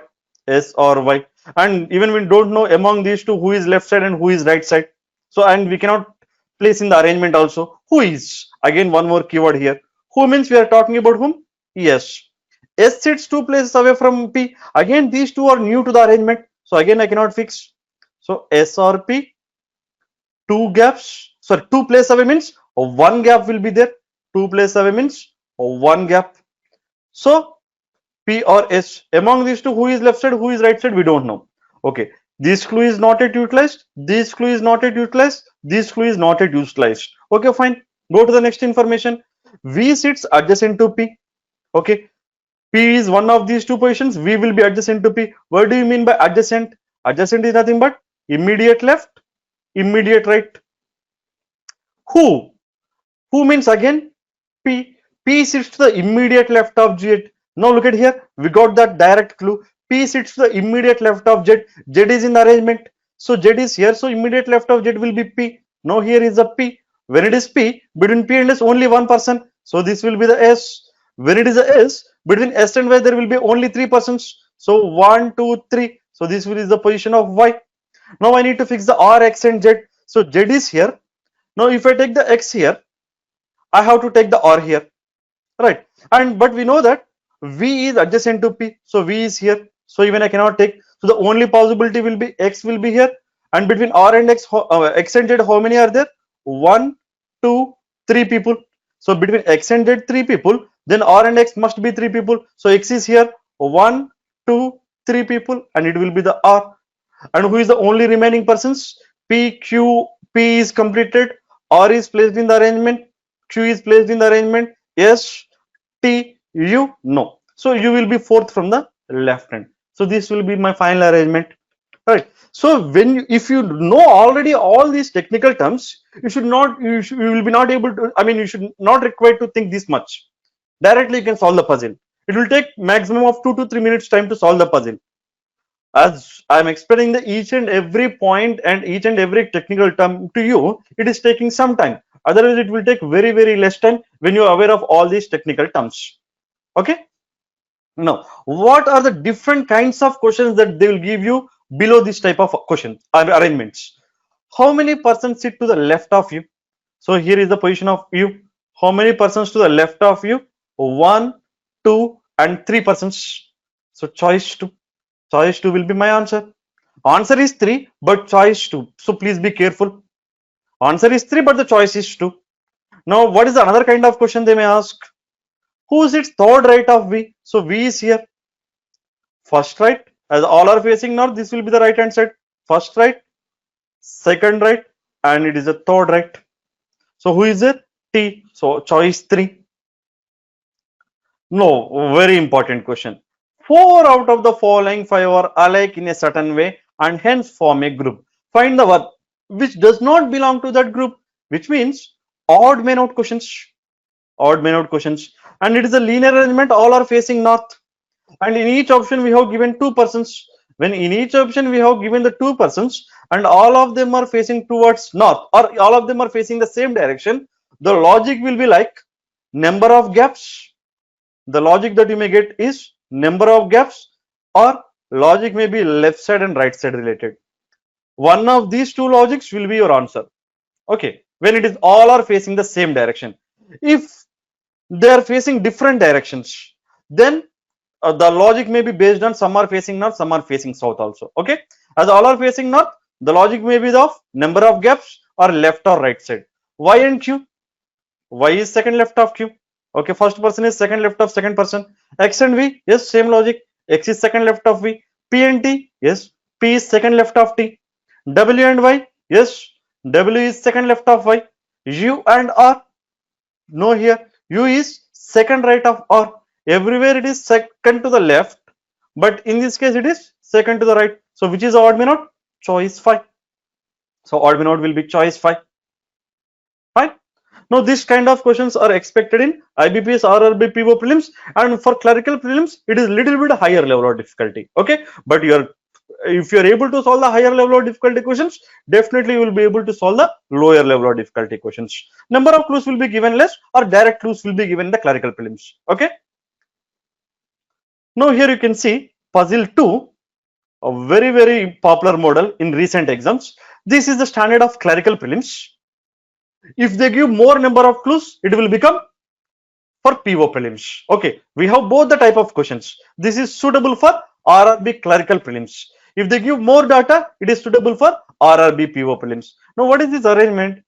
S or Y. and even we don't know among these two who is left side and who is right side. So, and we cannot place in the arrangement also. Who is? Again, one more keyword here. Who means we are talking about whom? Yes. S sits two places away from P. Again, these two are new to the arrangement. So again, I cannot fix. So S or P, two gaps. Sorry, two places away means one gap will be there. Two places away means one gap. So P or S, among these two, who is left side, who is right side, we don't know. Okay, this clue is not yet utilized, this clue is not yet utilized, this clue is not yet utilized. Okay, fine. Go to the next information. V sits adjacent to P. Okay, P is one of these two positions. V will be adjacent to P. What do you mean by adjacent? Adjacent is nothing but immediate left, immediate right. Who? Who means again P. P sits to the immediate left of Z. Now look at here. We got that direct clue. P sits to the immediate left of Z. Z is in the arrangement. So Z is here. So immediate left of Z will be P. Now here is a P. When it is P, between P and S only one person. So this will be the S. When it is a S, between S and Y there will be only three persons. So 1, 2, 3. So this will is the position of Y. Now I need to fix the R, X and Z. So Z is here. Now if I take the X here, I have to take the R here, right? And but we know that V is adjacent to P, so V is here. So even I cannot take. So the only possibility will be X will be here, and between R and X, X and Z, how many are there? 1, 2, 3 people. So between X and Z, 3 people. Then R and X must be 3 people. So X is here, 1, 2, 3 people, and it will be the R. And who is the only remaining persons? P, Q, P is completed. R is placed in the arrangement. Q is placed in the arrangement. S, T, U, no. So U will be fourth from the left hand. So this will be my final arrangement, right? So when you, if you know already all these technical terms, you should not, you will be not able to, I mean, you should not required to think this much. Directly you can solve the puzzle. It will take maximum of 2 to 3 minutes time to solve the puzzle. As I'm explaining the each and every point and each and every technical term to you, it is taking some time. Otherwise, it will take very, very less time when you're aware of all these technical terms. Okay. Now, what are the different kinds of questions that they will give you below this type of question arrangements? How many persons sit to the left of you? So here is the position of you. How many persons to the left of you? 1, 2, and 3 persons. So choice 2. Choice 2 will be my answer. Answer is 3, but choice 2. So please be careful. Answer is 3, but the choice is 2. Now, what is the another kind of question they may ask? Who sits third right of V? So V is here. First right, as all are facing north, this will be the right hand side. First right, second right, and it is a third right. So who is it? T. So choice 3. No, very important question. 4 out of the following 5 are alike in a certain way and hence form a group. Find the verb which does not belong to that group, which means odd man out questions. Odd man out questions. And it is a linear arrangement, all are facing north. And in each option we have given 2 persons. When in each option we have given the 2 persons and all of them are facing towards north or all of them are facing the same direction, the logic will be like number of gaps. The logic that you may get is number of gaps, or logic may be left side and right side related. One of these two logics will be your answer. Okay, when it is all are facing the same direction. If they are facing different directions, then the logic may be based on some are facing north, some are facing south also. Okay, as all are facing north, the logic may be of number of gaps or left or right side. Y and Q. Y is second left of Q. Okay, first person is second left of second person. X and V, yes, same logic. X is second left of V. P and T, yes, P is second left of T. W and Y, yes, W is second left of Y. U and R, no here, U is second right of R. Everywhere it is second to the left, but in this case it is second to the right. So which is odd man out? Choice 5. So odd man out will be choice 5. Fine. Now, this kind of questions are expected in IBPS, RRB, PO prelims, and for clerical prelims, it is little bit higher level of difficulty. Okay, but if you are able to solve the higher level of difficulty questions, definitely you will be able to solve the lower level of difficulty questions. Number of clues will be given less, or direct clues will be given in the clerical prelims. Okay. Now here you can see puzzle 2. a very popular model in recent exams. This is the standard of clerical prelims. If they give more number of clues, it will become for PO prelims. Okay, we have both the type of questions. This is suitable for RRB clerical prelims. If they give more data, it is suitable for RRB PO prelims. Now, what is this arrangement?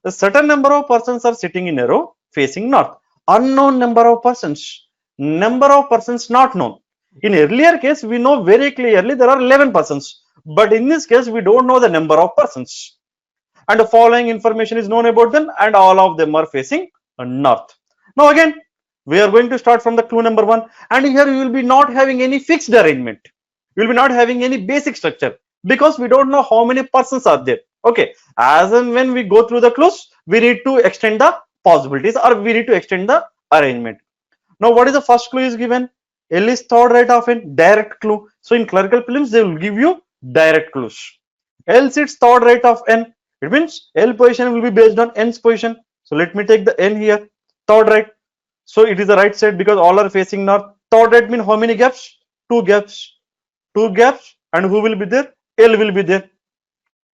A certain number of persons are sitting in a row facing north. Unknown number of persons. Number of persons not known. In earlier case, we know very clearly there are 11 persons. But in this case, we don't know the number of persons. And the following information is known about them, and all of them are facing north. Now again, we are going to start from the clue number 1, and here we will be not having any fixed arrangement. We will be not having any basic structure because we don't know how many persons are there. Okay, as and when we go through the clues, we need to extend the possibilities, or we need to extend the arrangement. Now, what is the first clue is given? L is third right of n, direct clue. So in clerical prelims, they will give you direct clues. L sits third right of n. It means L position will be based on n's position. So let me take the n here, third right. So it is the right side because all are facing north. Third right means how many gaps? Two gaps. Two gaps, and who will be there? L will be there.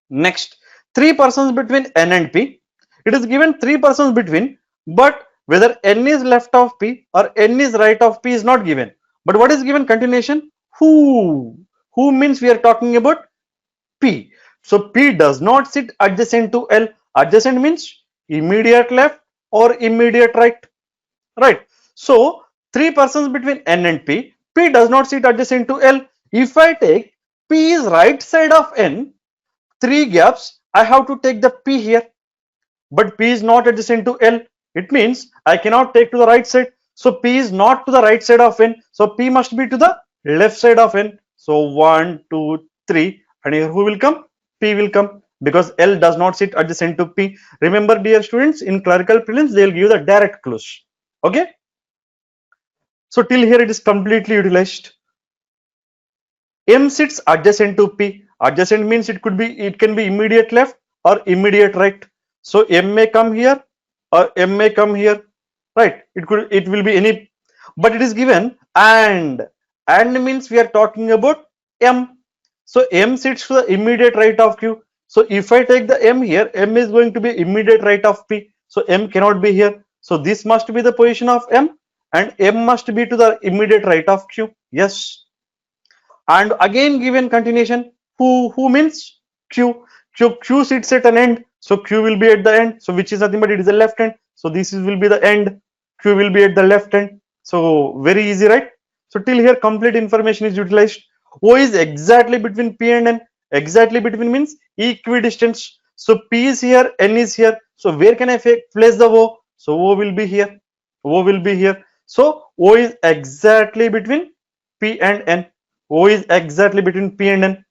Next, three persons between n and p. It is given three persons between, but whether n is left of p or n is right of p is not given. But what is given? Continuation. Who? Who means we are talking about p. So p does not sit adjacent to L. Adjacent means immediate left or immediate right. Right. So three persons between n and p. P does not sit adjacent to L. If I take p is right side of n, three gaps, I have to take the p here. But p is not adjacent to L. It means I cannot take to the right side. So p is not to the right side of n. So p must be to the left side of n. So 1, 2, 3, and here who will come? P will come, because L does not sit adjacent to P. Remember, dear students, in clerical prelims, they will give the direct clues. Okay. So till here it is completely utilized. M sits adjacent to P. Adjacent means it can be immediate left or immediate right. So M may come here or M may come here. Right. It will be any, but it is given and means we are talking about M. So M sits to the immediate right of Q. So if I take the M here, M is going to be immediate right of P. So M cannot be here. So this must be the position of M, and M must be to the immediate right of Q. Yes. And again given continuation. Who means Q. Q sits at an end. So Q will be at the end. So which is nothing but it is the left end. So this will be the end. Q will be at the left end. So very easy, right? So till here complete information is utilized. O is exactly between P and N. Exactly between means equidistant. So P is here, N is here. So where can I place the O? So O will be here. O will be here. So O is exactly between P and N. O is exactly between P and N.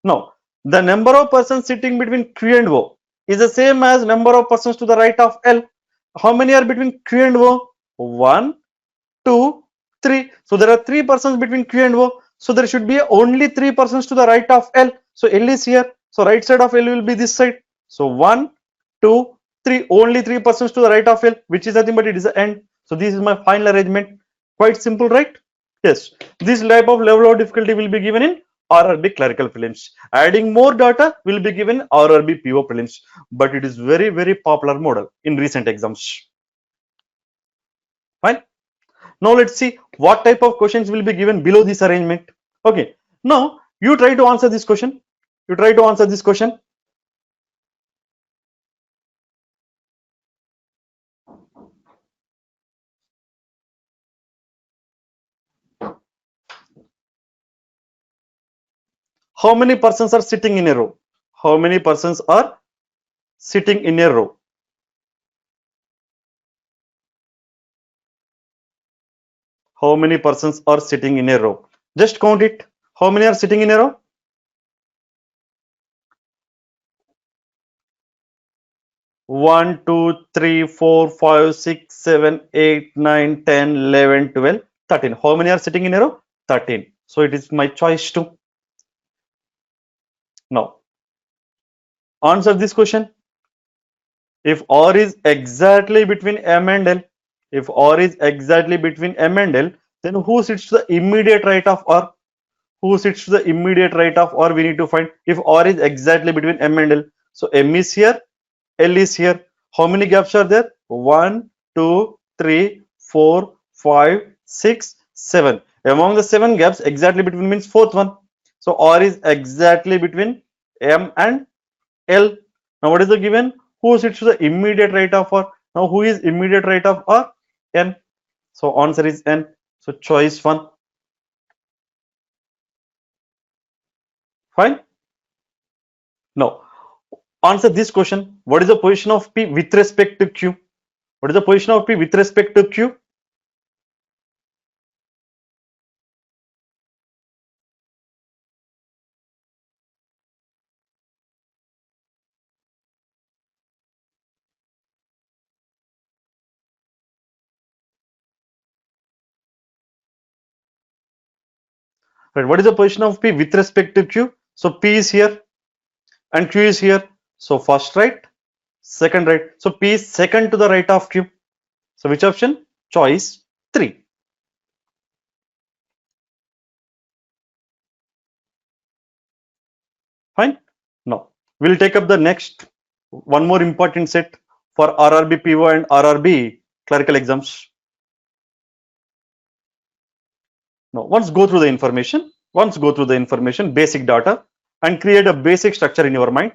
Now, the number of persons sitting between Q and O is the same as number of persons to the right of L. How many are between Q and O? 1, 2, 3. So there are three persons between Q and O. So there should be only three persons to the right of L. So L is here. So right side of L will be this side. So 1, 2, 3. Only three persons to the right of L, which is nothing but it is the end. So this is my final arrangement. Quite simple, right? Yes. This type of level of difficulty will be given in RRB clerical prelims. Adding more data will be given RRB PO prelims. But it is very popular model in recent exams. Fine. Now let's see what type of questions will be given below this arrangement. Okay. Now you try to answer this question. You try to answer this question. How many persons are sitting in a row? How many persons are sitting in a row? How many persons are sitting in a row? Just count it. How many are sitting in a row? 1, 2, 3, 4, 5, 6, 7, 8, 9, 10, 11, 12, 13. How many are sitting in a row? 13. So it is my choice too. Now, answer this question. If R is exactly between M and L, if R is exactly between M and L, then who sits to the immediate right of R? who sits to the immediate right of or we need to find if or is exactly between M and L. So M is here, L is here. How many gaps are there? 1, 2, 3, 4, 5, 6, 7. Among the 7 gaps, exactly between means fourth one. So or is exactly between M and L. Now what is the given? Who sits to the immediate right of or? Now who is immediate right of or? N. So answer is N. So choice 1. Fine. Now answer this question. What is the position of P with respect to Q? What is the position of P with respect to Q? Right. What is the position of P with respect to Q? So P is here and Q is here. So first right, second right. So P is second to the right of Q. So which option? Choice 3. Fine. Now we'll take up the next one more important set for RRB PO and RRB clerical exams. Now once go through the information, basic data, and create a basic structure in your mind.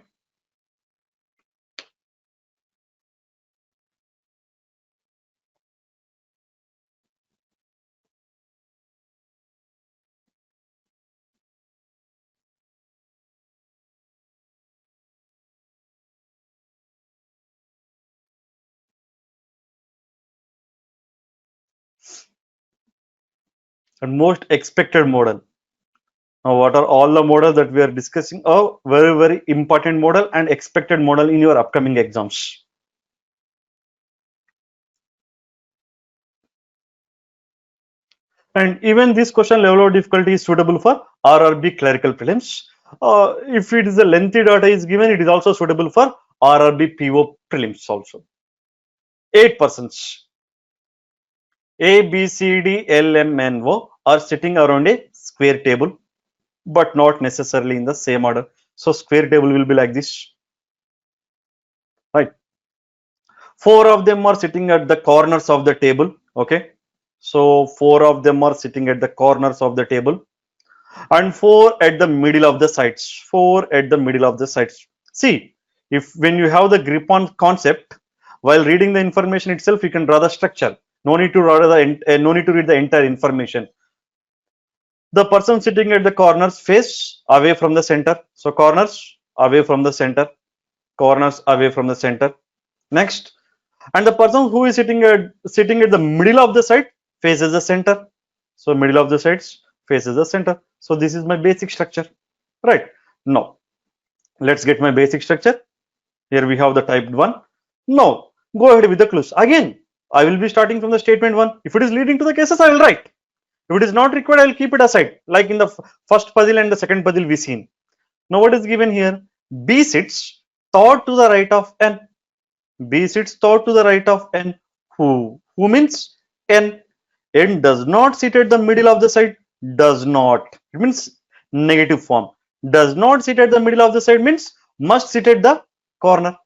And most expected model. Now, what are all the models that we are discussing? A very, very important model and expected model in your upcoming exams. And even this question level of difficulty is suitable for RRB clerical prelims. If it is a lengthy data is given, it is also suitable for RRB PO prelims also. 8%. A, B, C, D, L, M, N, O are sitting around a square table, but not necessarily in the same order. So square table will be like this, right? 4 of them are sitting at the corners of the table. Okay, so 4 of them are sitting at the corners of the table, and 4 at the middle of the sides. 4 at the middle of the sides. See, if when you have the grip on concept, while reading the information itself, you can draw the structure. No need to read the entire information. The person sitting at the corners face away from the center. So corners away from the center, corners away from the center. Next, and the person who is sitting at the middle of the side faces the center. So middle of the sides faces the center. So this is my basic structure, right? Now let's get my basic structure. Here we have the typed one. Now go ahead with the clues. Again, I will be starting from the statement 1. If it is leading to the cases, I will write. If it is not required, I will keep it aside, like in the first puzzle and the second puzzle we seen. Now what is given here? B sits thought to the right of N. B sits thought to the right of N. Who means N. N does not sit at the middle of the side. Does not. It means negative form. Does not sit at the middle of the side means must sit at the corner.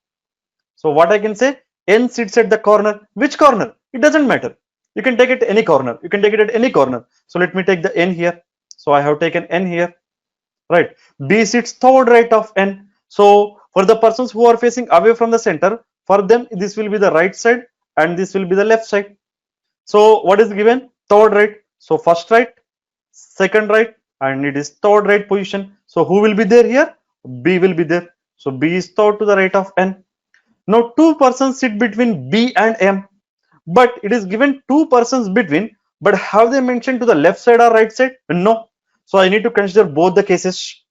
So what I can say? N sits at the corner. Which corner? It doesn't matter. You can take it any corner. You can take it at any corner. So let me take the N here. So I have taken N here. Right. B sits third right of N. So for the persons who are facing away from the center, for them this will be the right side and this will be the left side. So what is given? Third right. So first right, second right, and it is third right position. So who will be there here? B will be there. So B is third to the right of N. Now 2 persons sit between B and M, but it is given 2 persons between, but have they mentioned to the left side or right side? No. So I need to consider both the cases.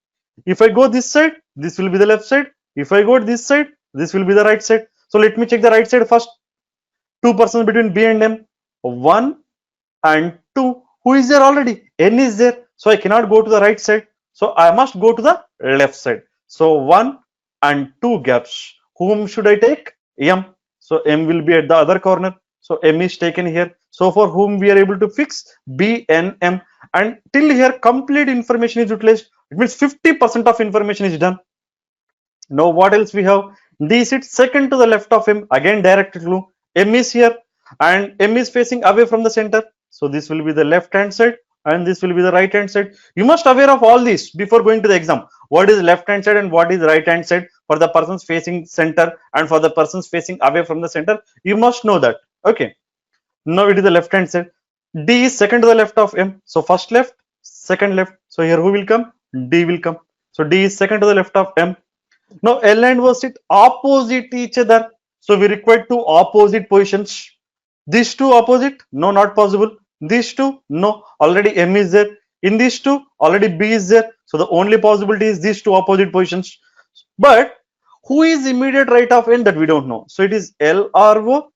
If I go this side, this will be the left side. If I go this side, this will be the right side. So let me check the right side first. 2 persons between B and M, 1 and 2. Who is there already? N is there. So I cannot go to the right side. So I must go to the left side. So 1 and 2 gaps. Whom should I take? M. So M will be at the other corner. So M is taken here. So for whom we are able to fix B, N, M, and till here complete information is utilized. It means 50% of information is done. Now what else we have? D sits second to the left of M, again direct clue. M is here and M is facing away from the center. So this will be the left hand side and this will be the right hand side. You must aware of all this before going to the exam. What is left hand side and what is right hand side for the persons facing center and for the persons facing away from the center. You must know that. Okay. Now it is the left hand side. D is second to the left of M. So first left, second left. So here who will come? D will come. So D is second to the left of M. Now L and O sit opposite each other. So we require two opposite positions. These two opposite? No, not possible. These two? No. Already M is there. In these two, already B is there. So the only possibility is these two opposite positions. But who is immediate right of N, that we don't know. So it is L or O.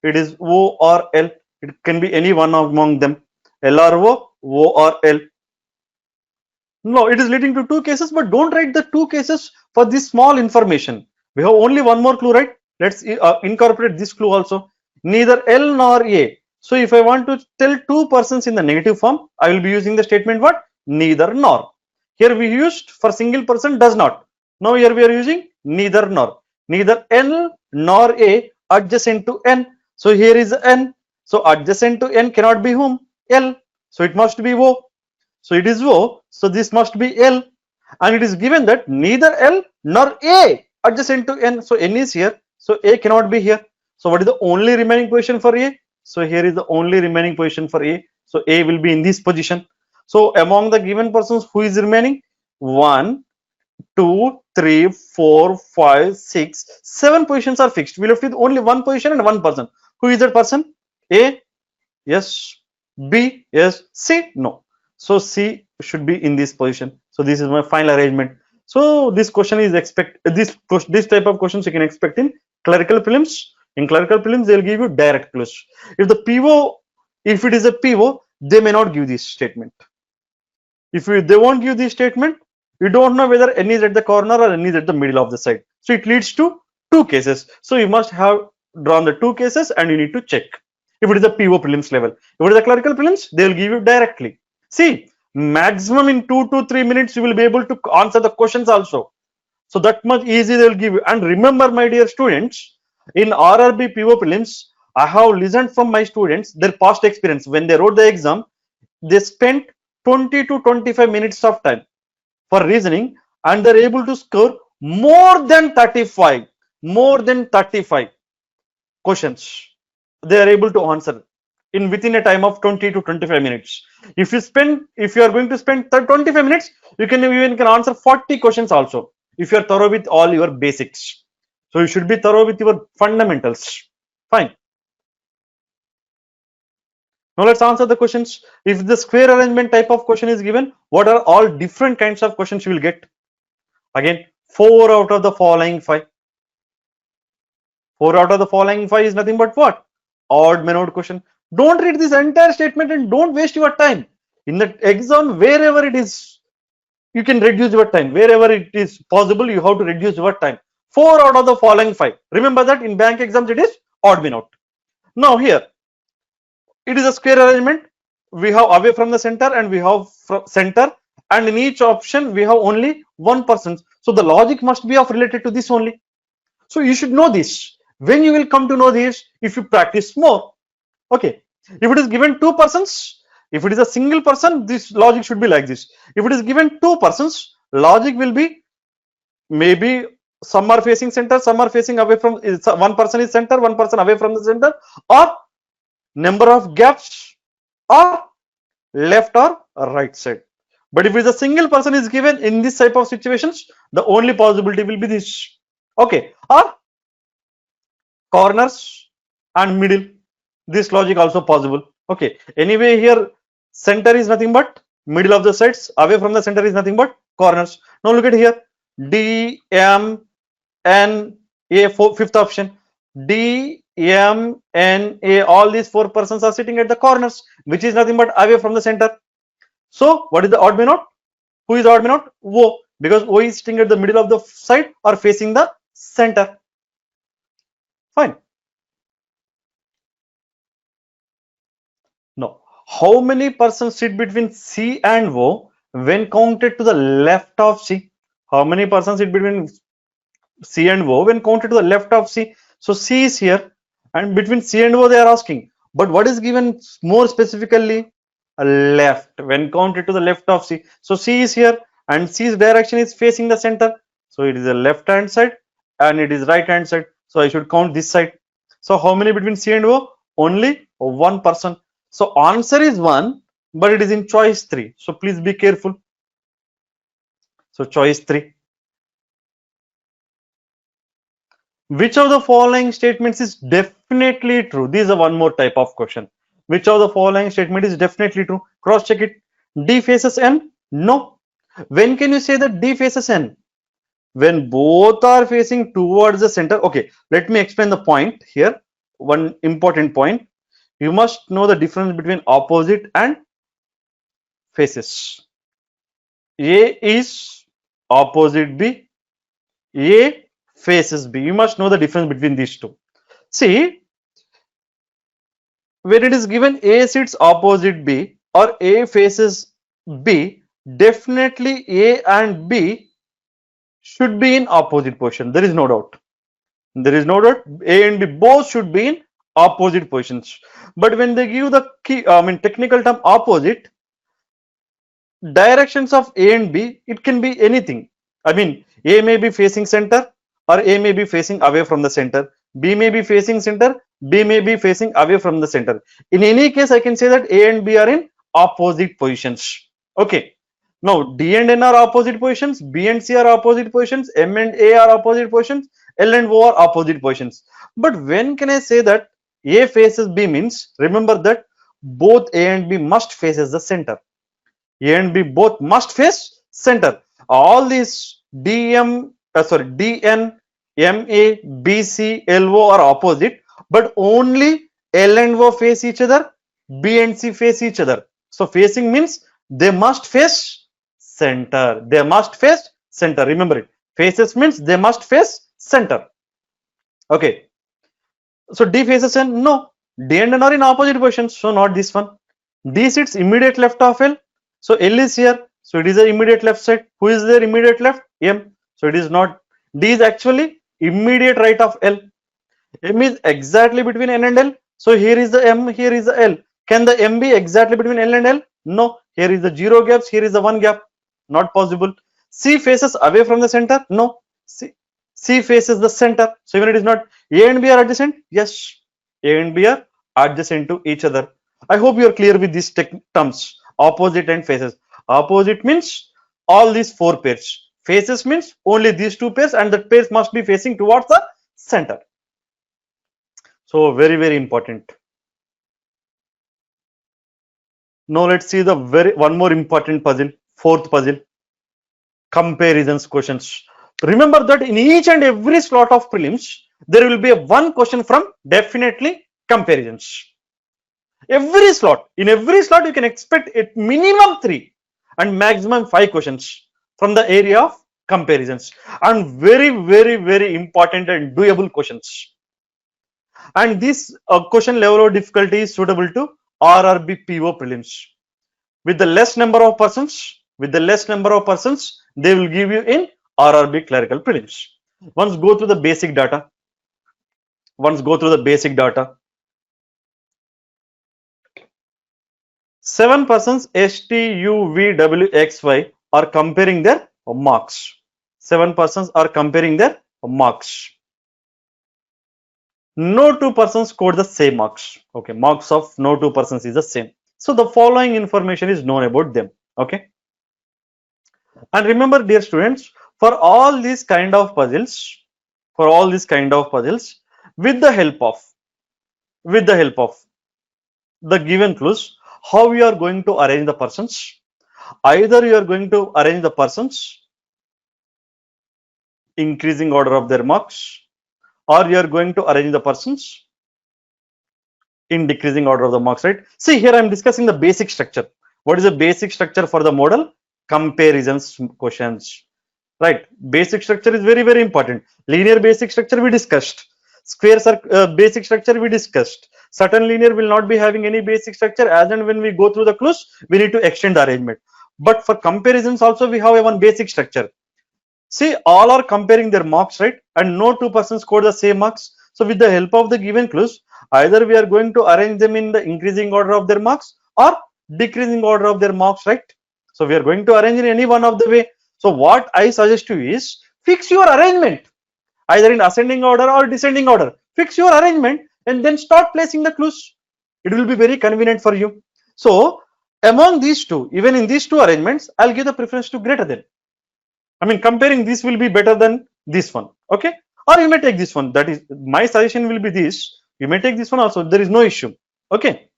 It is O or L. It can be any one among them. L or O or L. No, it is leading to two cases, but don't write the two cases for this small information. We have only one more clue, right? Let's incorporate this clue also. Neither L nor A. So if I want to tell two persons in the negative form, I will be using the statement what? Neither nor. Here we used for single person does not. Now here we are using neither nor. Neither L nor A adjacent to N. So here is N. So adjacent to N cannot be whom? L. So it must be O. So it is O. So this must be L. And it is given that neither L nor A adjacent to N. So N is here. So A cannot be here. So what is the only remaining position for A? So here is the only remaining position for A. So A will be in this position. So among the given persons, who is remaining? 1, 2, 3, 4, 5, 6, 7 positions are fixed. We left with only one position and one person. Who is that person? A? Yes. B? Yes. C? No. So C should be in this position. So this is my final arrangement. So this question is this type of questions you can expect in clerical prelims. In clerical prelims, they'll give you direct clues. If it is a PO, they may not give this statement. If they won't give this statement, you don't know whether N is at the corner or N is at the middle of the side. So it leads to two cases. So you must have drawn the two cases and you need to check. If it is a PO prelims level, if it is a clerical prelims, they will give you directly. See, maximum in 2 to 3 minutes, you will be able to answer the questions also. So that much easy they will give you. And remember, my dear students, in RRB PO prelims, I have listened from my students, their past experience. When they wrote the exam, they spent 20 to 25 minutes of time for reasoning and they're able to score more than 35 questions. They are able to answer in within a time of 20 to 25 minutes. If you are going to spend 25 minutes, you can answer 40 questions also if you are thorough with all your basics. So you should be thorough with your fundamentals. Fine. Now let's answer the questions. If the square arrangement type of question is given, what are all different kinds of questions you will get? Again, 4 out of the following 5. 4 out of the following 5 is nothing but what? Odd mannered question. Don't read this entire statement and don't waste your time. In the exam, wherever it is, you can reduce your time. Wherever it is possible, you have to reduce your time. 4 out of the following 5. Remember that in bank exams, it is odd mannered. Now here, it is a square arrangement. We have away from the center and we have center, and in each option we have only one person. So the logic must be of related to this only. So you should know this. When you will come to know this, if you practice more. Okay. If it is given two persons, if it is a single person, this logic should be like this. If it is given two persons, logic will be maybe some are facing center, some are facing away from, one person is center, one person away from the center, or number of gaps, or left or right side. But if it is a single person is given in this type of situations, the only possibility will be this. Okay, or corners and middle. This logic also possible. Okay, anyway, here center is nothing but middle of the sides, away from the center is nothing but corners. Now look at here, D, M, N, A, fifth option. D, M, N, A, all these 4 persons are sitting at the corners, which is nothing but away from the center. So what is the odd man out? Who is odd man out? O, because O is sitting at the middle of the side or facing the center. Fine. how many persons sit between C and O when counted to the left of C? How many persons sit between C and O when counted to the left of C? So C is here, and between C and O they are asking. But what is given more specifically? A left when counted to the left of C. So C is here, and C's direction is facing the center. So it is the left hand side and it is right hand side. So I should count this side. So how many between C and O? Only one person. So answer is 1, but it is in choice 3. So please be careful. So choice 3. Which of the following statements is definitely true? This is one more type of question. Which of the following statement is definitely true? Cross check it. D faces N? No. When can you say that D faces N? When both are facing towards the center. Okay, let me explain the point here. One important point. You must know the difference between opposite and faces. A is opposite B. A faces B. You must know the difference between these two. See, when it is given A sits opposite B or A faces B, definitely A and B should be in opposite position. There is no doubt. There is no doubt. A and B both should be in opposite positions. But when they give the key, technical term opposite, directions of A and B, it can be anything. I mean, A may be facing center or A may be facing away from the center. B may be facing center, B may be facing away from the center. In any case, I can say that A and B are in opposite positions. Okay. Now, D and N are opposite positions, B and C are opposite positions, M and A are opposite positions, L and O are opposite positions. But when can I say that A faces B means, remember that both A and B must faces the center. A and B both must face center. All these DN, MA, BC, LO are opposite, but only L and O face each other, B and C face each other. So facing means they must face center. They must face center. Remember it. Faces means they must face center. Okay. So D faces N? No. D and N are in opposite positions. So not this one. D sits immediate left of L. So L is here. So it is the immediate left side. Who is there immediate left? M. So it is not. D is actually immediate right of L. M is exactly between N and L. So here is the M, here is the L. Can the M be exactly between L and L? No. Here is the 0 gaps, here is the 1 gap. Not possible. C faces away from the center? No. C faces the center. So even it is not. A and B are adjacent? Yes. A and B are adjacent to each other. I hope you are clear with these terms. Opposite and faces. Opposite means all these 4 pairs. Faces means only these 2 pairs, and the pairs must be facing towards the center. So very, very important. Now let's see the one more important puzzle, 4th puzzle. Comparisons questions. Remember that in each and every slot of prelims, there will be one question from definitely comparisons. Every slot, in every slot, you can expect at minimum 3 and maximum 5 questions from the area of comparisons, and very, very, very important and doable questions. And this question level of difficulty is suitable to RRB PO prelims. With the less number of persons, they will give you in RRB clerical prelims. Once go through the basic data. 7 persons STUVWXY are comparing their marks. 7 persons are comparing their marks. No 2 persons scored the same marks. Okay, marks of no 2 persons is the same. So the following information is known about them. Okay. And remember, dear students, for all these kind of puzzles, with the help of the given clues, how you are going to arrange the persons. Either you are going to arrange the persons increasing order of their marks, or you are going to arrange the persons in decreasing order of the marks, right? See, here I am discussing the basic structure. What is the basic structure for the model? Comparisons questions, right? Basic structure is very, very important. Linear basic structure we discussed. Square basic structure we discussed. Certain linear will not be having any basic structure. As and when we go through the clues, we need to extend the arrangement. But for comparisons also we have a one basic structure. See, all are comparing their marks, right? And no two persons scored the same marks. So with the help of the given clues, either we are going to arrange them in the increasing order of their marks or decreasing order of their marks, right? So we are going to arrange in any one of the way. So what I suggest you is fix your arrangement, either in ascending order or descending order. Fix your arrangement and then start placing the clues. It will be very convenient for you. So among these two, even in these two arrangements, I'll give the preference to greater than. I mean, comparing this will be better than this one. Okay. Or you may take this one. That is my suggestion will be this. You may take this one also. There is no issue. Okay.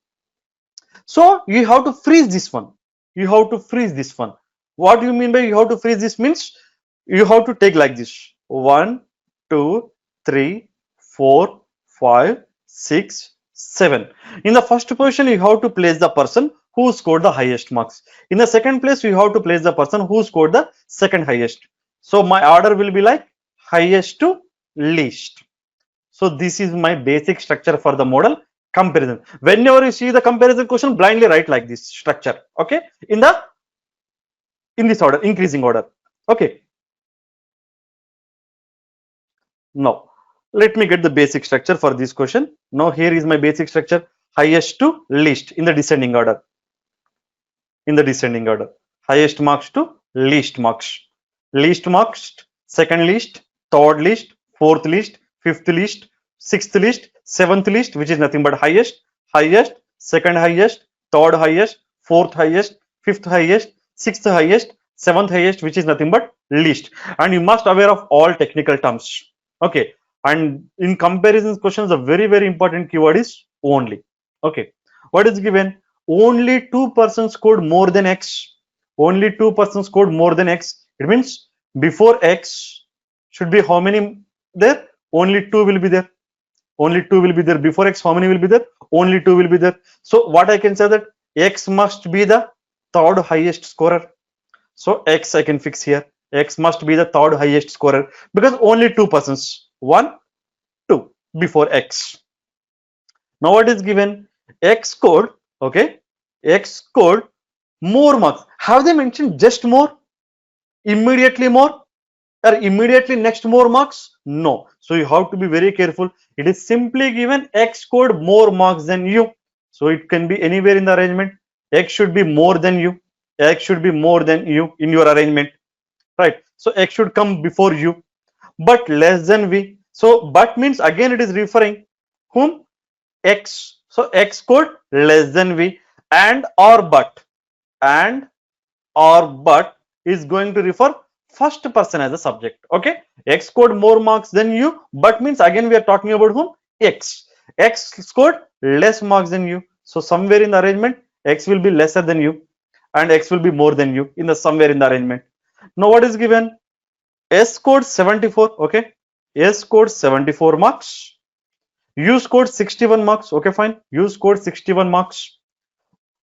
So you have to freeze this one. You have to freeze this one. What do you mean by you have to freeze this? Means you have to take like this: 1, 2, 3, 4, 5, 6, 7. In the first position, you have to place the person who scored the highest marks. In the second place, you have to place the person who scored the second highest. So my order will be like highest to least. So this is my basic structure for the model comparison. Whenever you see the comparison question, blindly write like this structure. Okay, in this order, increasing order. Okay. Now let me get the basic structure for this question. Now here is my basic structure: highest to least in the descending order. In the descending order, highest marks to least marks. Least marks, second least, third least, fourth least, fifth least, sixth least, seventh least, which is nothing but highest, highest, second highest, third highest, fourth highest, fifth highest, sixth highest, seventh highest, which is nothing but least. And you must aware of all technical terms. Okay. And in comparison questions, the very important keyword is only. Okay. What is given? Only two persons scored more than X. Only two persons scored more than X. It means before X should be how many there? Only two will be there. Only two will be there. Before X, how many will be there? Only two will be there. So what I can say that X must be the third highest scorer. So X I can fix here. X must be the third highest scorer because only two persons. 1, 2 before X. Now what is given? X scored. Okay. X scored more marks. Have they mentioned just more? Immediately more? Or immediately next more marks? No. So you have to be very careful. It is simply given X scored more marks than you. So it can be anywhere in the arrangement. X should be more than you. X should be more than you in your arrangement. Right. So X should come before you. But less than V. So but means again it is referring whom? X. So X scored less than V. And or but. And or but is going to refer first person as a subject. Okay. X scored more marks than you, but means again we are talking about whom? X. X scored less marks than you. So somewhere in the arrangement, X will be lesser than you and X will be more than you in the somewhere in the arrangement. Now what is given? S scored 74. Okay. S scored 74 marks. U scored 61 marks. Okay, fine. U scored 61 marks.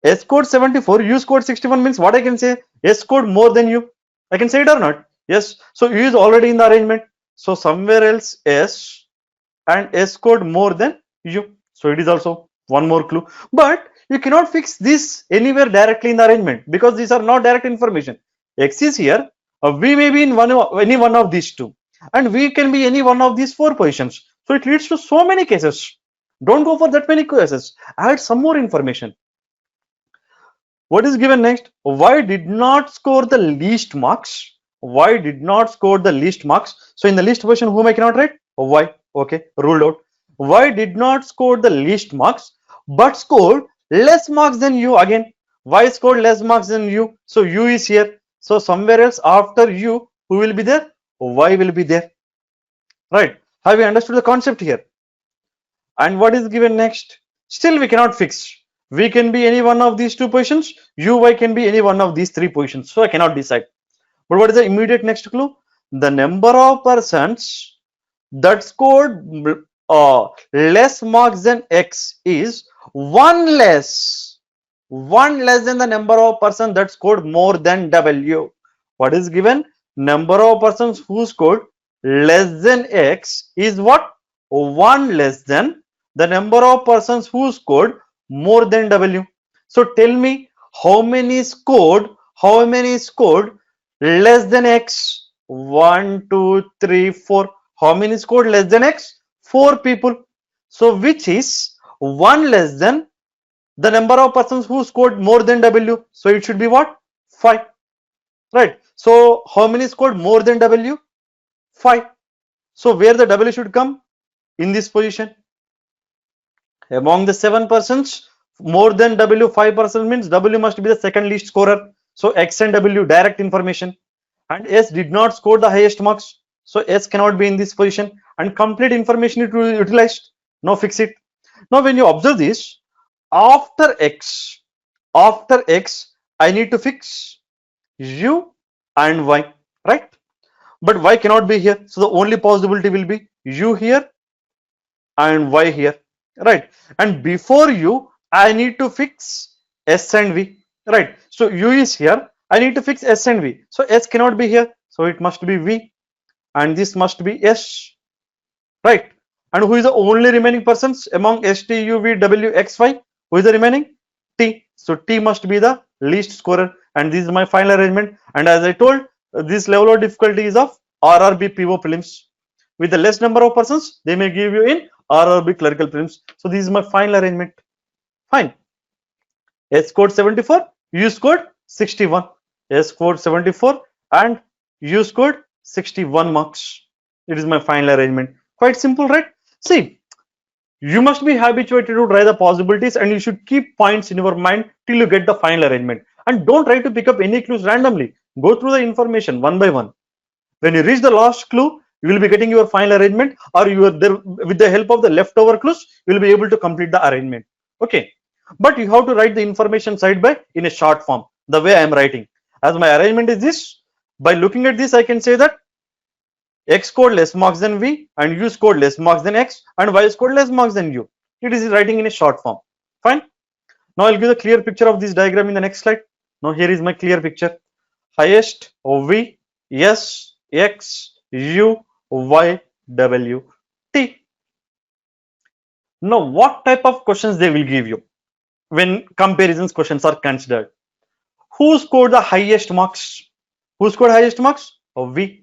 S scored 74, U scored 61 means what I can say? S scored more than you. I can say it or not? Yes. So U is already in the arrangement. So somewhere else S and S scored more than U. So it is also one more clue. But you cannot fix this anywhere directly in the arrangement because these are not direct information. X is here. V may be in any one of these two. And V can be any one of these four positions. So it leads to so many cases. Don't go for that many cases. Add some more information. What is given next? Y did not score the least marks. Y did not score the least marks. So in the least position, whom I cannot write? Y. Okay, ruled out. Y did not score the least marks, but scored less marks than you. Again, Y scored less marks than you. So U is here. So somewhere else after U, who will be there? Y will be there. Right. Have you understood the concept here? And what is given next? Still we cannot fix. V can be any one of these two positions. Uy can be any one of these three positions. So I cannot decide. But what is the immediate next clue? The number of persons that scored less marks than X is one less than the number of persons that scored more than W. What is given? Number of persons who scored less than X is what? 1 less than the number of persons who scored more than W. So tell me how many scored less than X? 1, 2, 3, 4. How many scored less than X? 4 people. So which is 1 less than the number of persons who scored more than W? So it should be what? 5. Right. So how many scored more than W? 5. So where the W should come? In this position. Among the 7 persons, more than W 5% means W must be the second least scorer. So X and W direct information. And S did not score the highest marks. So S cannot be in this position. And complete information it will be utilized. Now fix it. Now when you observe this, after X, I need to fix U and Y, right? But Y cannot be here. So the only possibility will be U here and Y here, right? And before U, I need to fix S and V, right? So U is here. I need to fix S and V. So S cannot be here. So it must be V and this must be S, right? And who is the only remaining persons among S, T, U, V, W, X, Y? Who is the remaining? T. So T must be the least scorer. And this is my final arrangement. And as I told, this level of difficulty is of RRB PO prelims. With the less number of persons, they may give you in RRB clerical prelims. So this is my final arrangement. Fine. S scored 74, U scored 61. S scored 74 and U scored 61 marks. It is my final arrangement. Quite simple, right? See, you must be habituated to try the possibilities and you should keep points in your mind till you get the final arrangement. And don't try to pick up any clues randomly. Go through the information one by one. When you reach the last clue, you will be getting your final arrangement, or you are there with the help of the leftover clues, you will be able to complete the arrangement. Okay. But you have to write the information side by in a short form, the way I am writing. As my arrangement is this, by looking at this, I can say that X scored less marks than V and U scored less marks than X and Y scored less marks than U. It is writing in a short form. Fine. Now I'll give a clear picture of this diagram in the next slide. Now here is my clear picture. Highest V, S, X, U, Y, W, T. Now what type of questions they will give you when comparisons questions are considered? Who scored the highest marks? Who scored highest marks? V.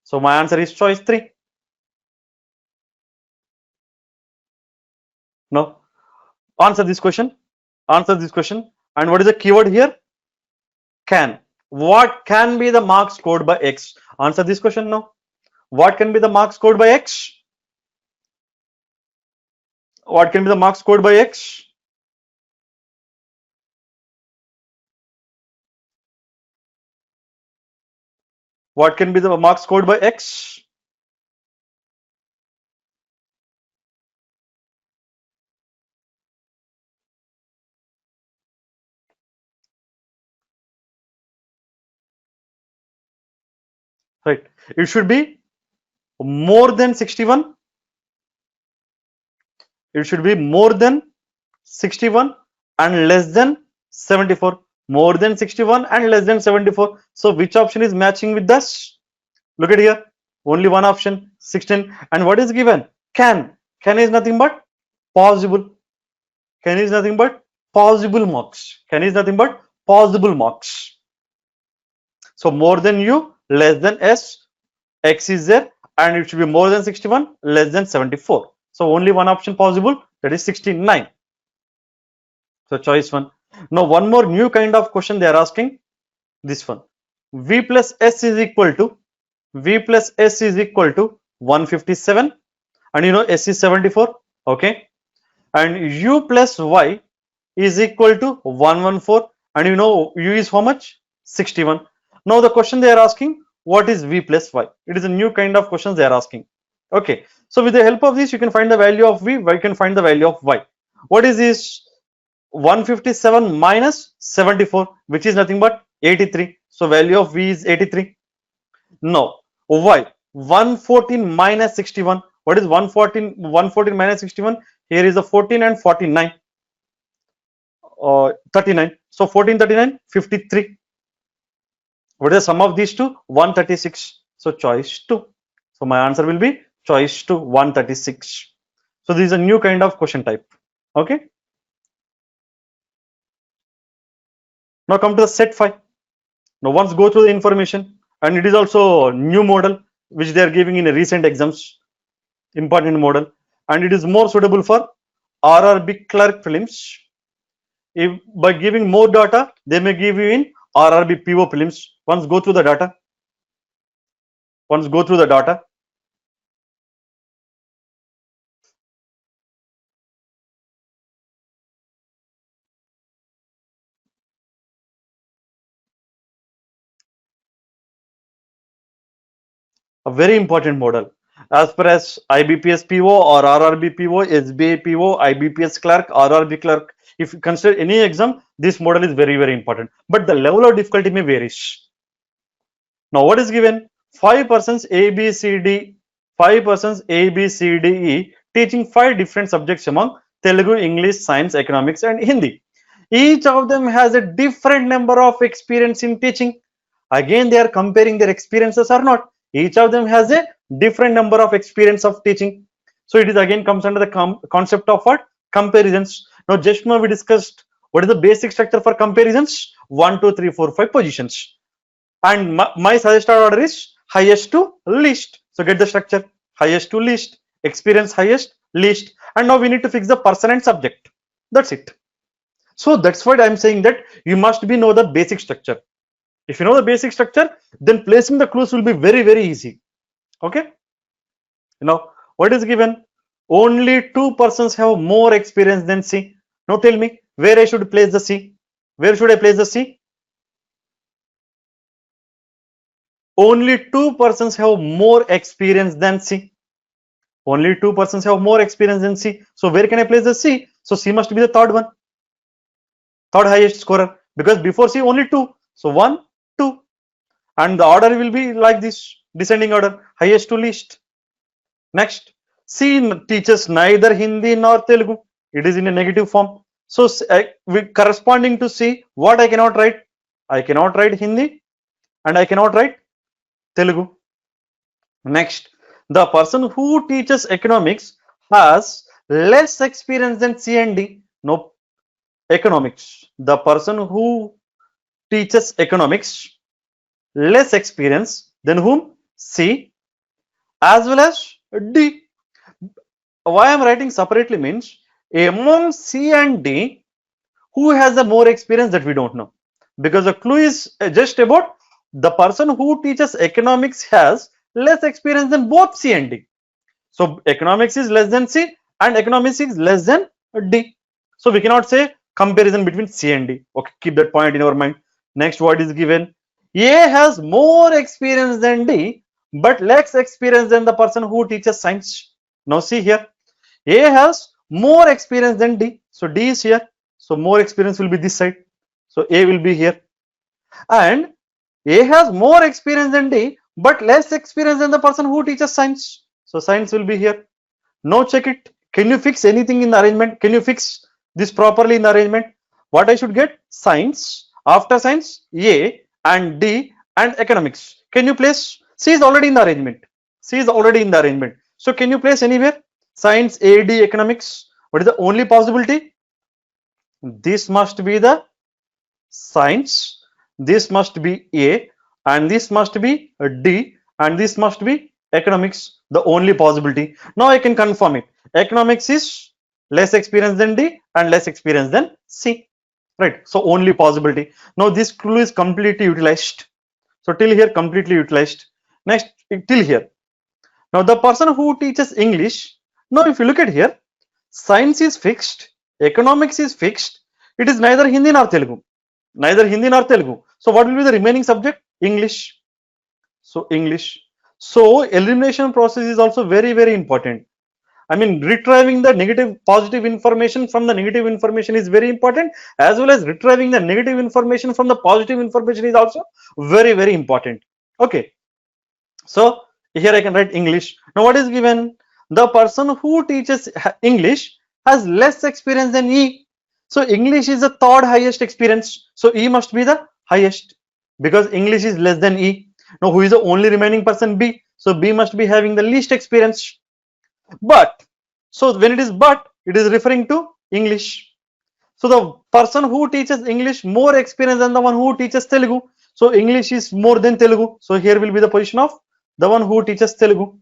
So my answer is choice 3. No. Answer this question. Answer this question. And what is the keyword here? Can. What can be the marks scored by X? Answer this question now. What can be the marks scored by X? What can be the marks scored by X? What can be the marks scored by X? Right. It should be more than 61. It should be more than 61 and less than 74. More than 61 and less than 74. So which option is matching with this? Look at here. Only one option, 16. And what is given? Can. Can is nothing but possible. Can is nothing but possible marks. Can is nothing but possible marks. So more than U, less than S, X is there, and it should be more than 61, less than 74. So only one option possible, that is 69. So choice 1. Now one more new kind of question they are asking, this one. V plus S is equal to 157, and you know S is 74. Okay, and U plus Y is equal to 114, and you know U is how much? 61. Now the question they are asking, what is V plus Y? It is a new kind of questions they are asking. Okay, so with the help of this, you can find the value of V, Y can find the value of Y. What is this? 157 minus 74, which is nothing but 83. So value of V is 83. No, Y, 114 minus 61. What is 114? 114 minus 61? Here is a 14 and 49. 39. So 14, 39, 53. What is the sum of these two? 136. So choice 2. So my answer will be choice to 136. So this is a new kind of question type. Okay. Now come to the set 5. Now once go through the information, and it is also a new model which they are giving in a recent exams, important model, and it is more suitable for RRB clerk films. If by giving more data, they may give you in RRB PO films. Once go through the data. Once go through the data. A very important model. As far as IBPS PO or RRB PO, SBA PO, IBPS clerk, RRB clerk, if you consider any exam, this model is very, very important. But the level of difficulty may varies. Now, what is given? 5 persons A, B, C, D, 5 persons A, B, C, D, E, teaching 5 different subjects among Telugu, English, Science, Economics, and Hindi. Each of them has a different number of experience in teaching. Again, they are comparing their experiences or not. Each of them has a different number of experience of teaching. So it is again comes under the concept of what? Comparisons. Now, just now we discussed what is the basic structure for comparisons? 1, 2, 3, 4, 5 positions. And my suggested order is highest to least. So get the structure, highest to least, experience highest, least, and now we need to fix the person and subject. That's it. So that's what I'm saying, that you must know the basic structure. If you know the basic structure, then placing the clues will be very, very easy. Okay. Now what is given? Only 2 persons have more experience than C. Now tell me where I should place the C. Where should I place the C? Only 2 persons have more experience than C. Only 2 persons have more experience than C. So where can I place the C? So C must be the third one, third highest scorer, because before C only 2. So 1, 2, and the order will be like this, descending order, highest to least. Next, C teaches neither Hindi nor Telugu. It is in a negative form. So corresponding to C, what I cannot write? I cannot write Hindi and I cannot write Telugu. Next, the person who teaches economics has less experience than C and D. No, economics. The person who teaches economics less experience than whom? C as well as D. Why I am writing separately means among C and D, who has the more experience, that we don't know, because the clue is just about the person who teaches economics has less experience than both C and D. So economics is less than C and economics is less than D. So we cannot say comparison between C and D. Okay, keep that point in our mind. Next, what is given? A has more experience than D, but less experience than the person who teaches science. Now see here, A has more experience than D. So D is here. So more experience will be this side. So A will be here. And A has more experience than D, but less experience than the person who teaches science. So science will be here. Now check it. Can you fix anything in the arrangement? Can you fix this properly in the arrangement? What I should get? Science. After science, A and D and economics. Can you place? C is already in the arrangement. C is already in the arrangement. So can you place anywhere? Science, A, D, economics. What is the only possibility? This must be the science. This must be A, and this must be D, and this must be economics. The only possibility. Now I can confirm it. Economics is less experience than D and less experience than C. Right. So only possibility. Now this clue is completely utilized. So till here completely utilized. Next, till here. Now the person who teaches English. Now if you look at here, science is fixed, economics is fixed. It is neither Hindi nor Telugu. Neither Hindi nor Telugu. So what will be the remaining subject? English. So English. So elimination process is also very, very important. I mean, retrieving the negative positive information from the negative information is very important, as well as retrieving the negative information from the positive information is also very, very important. Okay. So here I can write English. Now what is given? The person who teaches English has less experience than E. So English is the third highest experience. So E must be the highest because English is less than E. Now who is the only remaining person? B. So B must be having the least experience. But, so when it is but, it is referring to English. So the person who teaches English more experience than the one who teaches Telugu. So English is more than Telugu. So here will be the position of the one who teaches Telugu.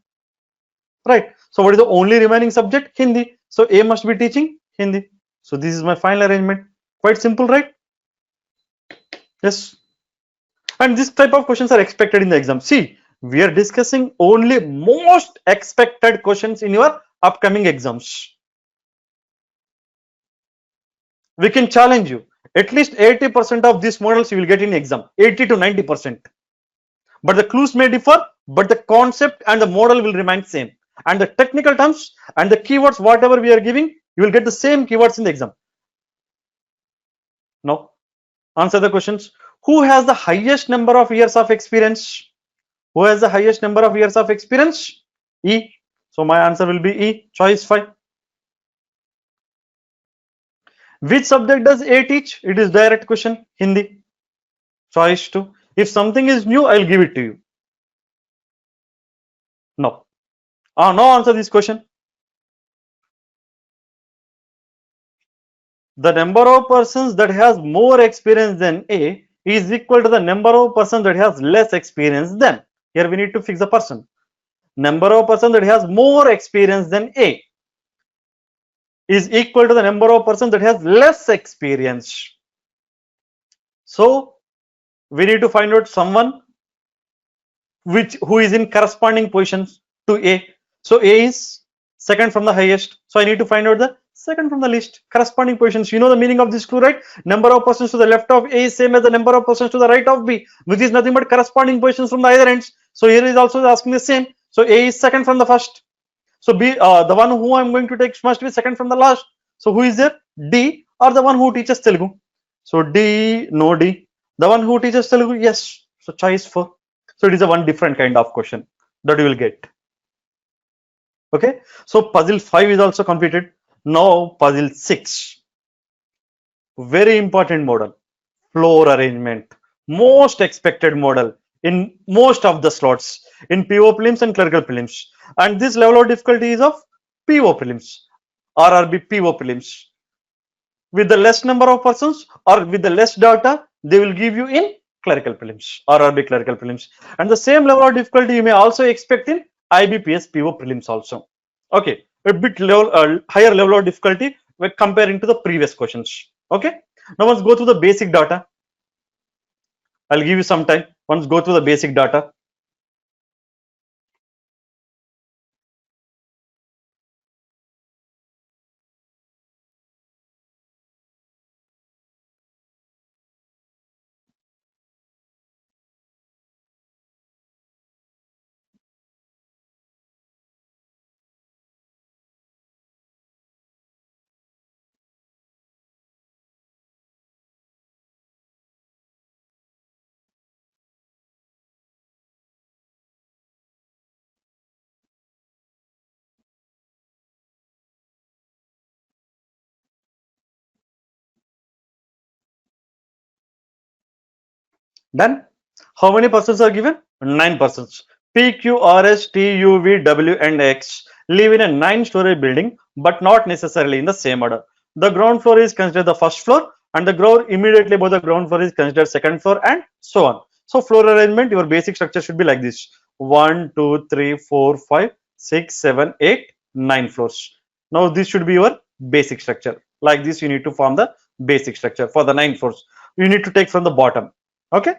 Right. So what is the only remaining subject? Hindi. So A must be teaching Hindi. So this is my final arrangement. Quite simple, right? Yes. And this type of questions are expected in the exam. See, we are discussing only most expected questions in your upcoming exams. We can challenge you. At least 80% of these models you will get in exam. 80 to 90%. But the clues may differ, but the concept and the model will remain same. And the technical terms and the keywords, whatever we are giving, you will get the same keywords in the exam. Now, answer the questions. Who has the highest number of years of experience? Who has the highest number of years of experience? E. So my answer will be E, choice 5. Which subject does A teach? It is direct question, Hindi. Choice 2. If something is new, I'll give it to you. No. No answer this question. The number of persons that has more experience than A is equal to the number of persons that has less experience than. Here we need to fix the person. Number of persons that has more experience than A is equal to the number of persons that has less experience. So we need to find out someone who is in corresponding positions to A. So A is second from the highest. So I need to find out the second from the least. Corresponding positions. You know the meaning of this clue, right? Number of persons to the left of A is same as the number of persons to the right of B, which is nothing but corresponding positions from the either ends. So here is also asking the same. So A is second from the first. So B, the one who I'm going to take must be second from the last. So who is there? D or the one who teaches Telugu? So D, no D. The one who teaches Telugu, yes. So choice 4. So it is a one different kind of question that you will get. Okay. So puzzle 5 is also completed. Now puzzle 6. Very important model. Floor arrangement. Most expected model in most of the slots in PO prelims and clerical prelims. And this level of difficulty is of PO prelims, RRB PO prelims. With the less number of persons or with the less data, they will give you in clerical prelims, RRB clerical prelims. And the same level of difficulty you may also expect in IBPS PO prelims also. Okay, a bit level, higher level of difficulty when comparing to the previous questions. Okay, now let's go through the basic data. I'll give you some time. Once go through the basic data. Done. How many persons are given? 9 persons. P, Q, R, S, T, U, V, W, and X live in a 9-story building, but not necessarily in the same order. The ground floor is considered the first floor, and the ground immediately above the ground floor is considered second floor, and so on. So floor arrangement, your basic structure should be like this: 1, 2, 3, 4, 5, 6, 7, 8, 9 floors. Now this should be your basic structure. Like this, you need to form the basic structure for the 9 floors. You need to take from the bottom. Okay.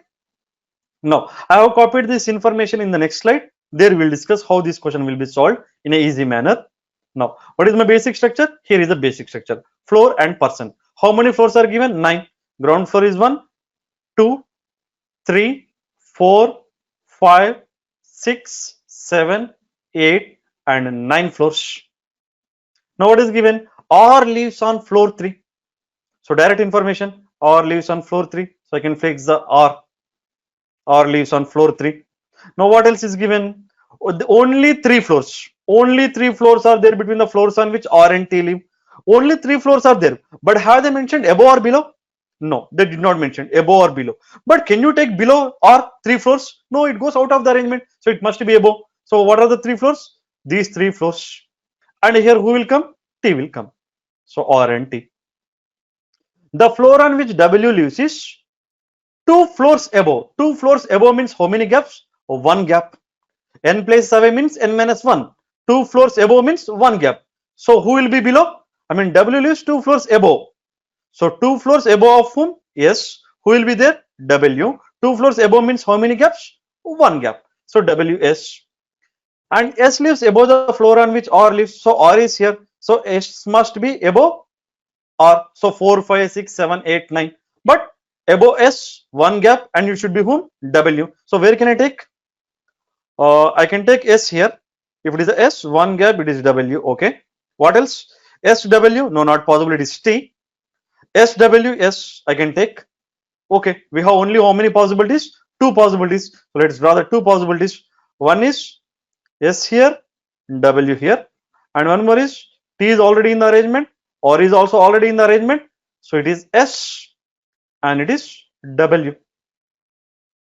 Now, I have copied this information in the next slide. There we'll discuss how this question will be solved in an easy manner. Now, what is my basic structure? Here is the basic structure. Floor and person. How many floors are given? 9. Ground floor is 1, 2, 3, 4, 5, 6, 7, 8, and 9 floors. Now, what is given? R lives on floor 3. So, direct information. R lives on floor 3. So, I can fix the R. R lives on floor 3. Now what else is given? Only 3 floors. Only 3 floors are there between the floors on which R and T live. Only 3 floors are there. But have they mentioned above or below? No, they did not mention above or below. But can you take below or 3 floors? No, it goes out of the arrangement. So it must be above. So what are the 3 floors? These 3 floors. And here who will come? T will come. So R and T. The floor on which W lives is 2 floors above. 2 floors above means how many gaps? 1 gap. N places away means n minus 1. 2 floors above means 1 gap. So who will be below? I mean W lives 2 floors above. So 2 floors above of whom? Yes. Who will be there? W. 2 floors above means how many gaps? 1 gap. So WS. And S lives above the floor on which R lives. So R is here. So S must be above R. So 4, 5, 6, 7, 8, 9. But above S, 1 gap, and you should be whom? W. So where can I take? I can take S here. If it is a S, 1 gap, it is W. Okay. What else? SW, no, not possible. It is T. SW, yes, I can take. Okay, we have only how many possibilities? 2 possibilities. So let's draw the 2 possibilities. One is S here, W here, and one more is T is already in the arrangement, or is also already in the arrangement. So it is S and it is W.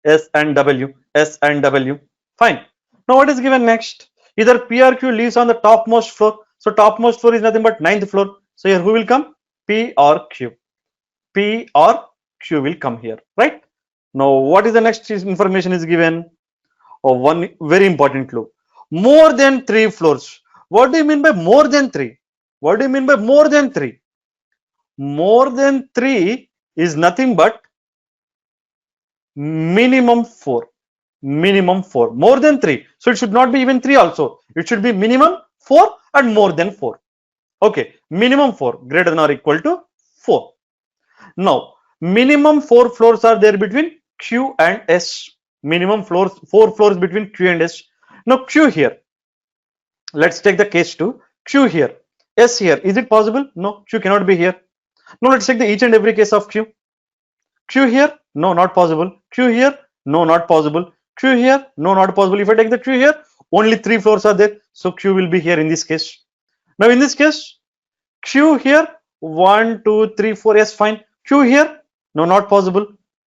S and W, S and W. Fine. Now what is given next? Either P or Q lives on the topmost floor. So topmost floor is nothing but 9th floor. So here who will come? P or Q. P or Q will come here, right? Now what is the next information is given? Oh, one very important clue. More than 3 floors. What do you mean by more than 3? What do you mean by more than 3? More than 3 is nothing but minimum 4. Minimum 4. More than 3. So it should not be even 3 also. It should be minimum 4 and more than 4. Okay. Minimum 4 greater than or equal to 4. Now, minimum 4 floors are there between Q and S. Minimum floors, 4 floors between Q and S. Now, Q here. Let's take the case 2. Q here. S here. Is it possible? No, Q cannot be here. Now, let's take the each and every case of Q. Q here. No, not possible. Q here. No, not possible. Q here. No, not possible. If I take the Q here, only 3 floors are there. So, Q will be here in this case. Now, in this case, Q here. 1, 2, 3, 4. Yes, fine. Q here. No, not possible.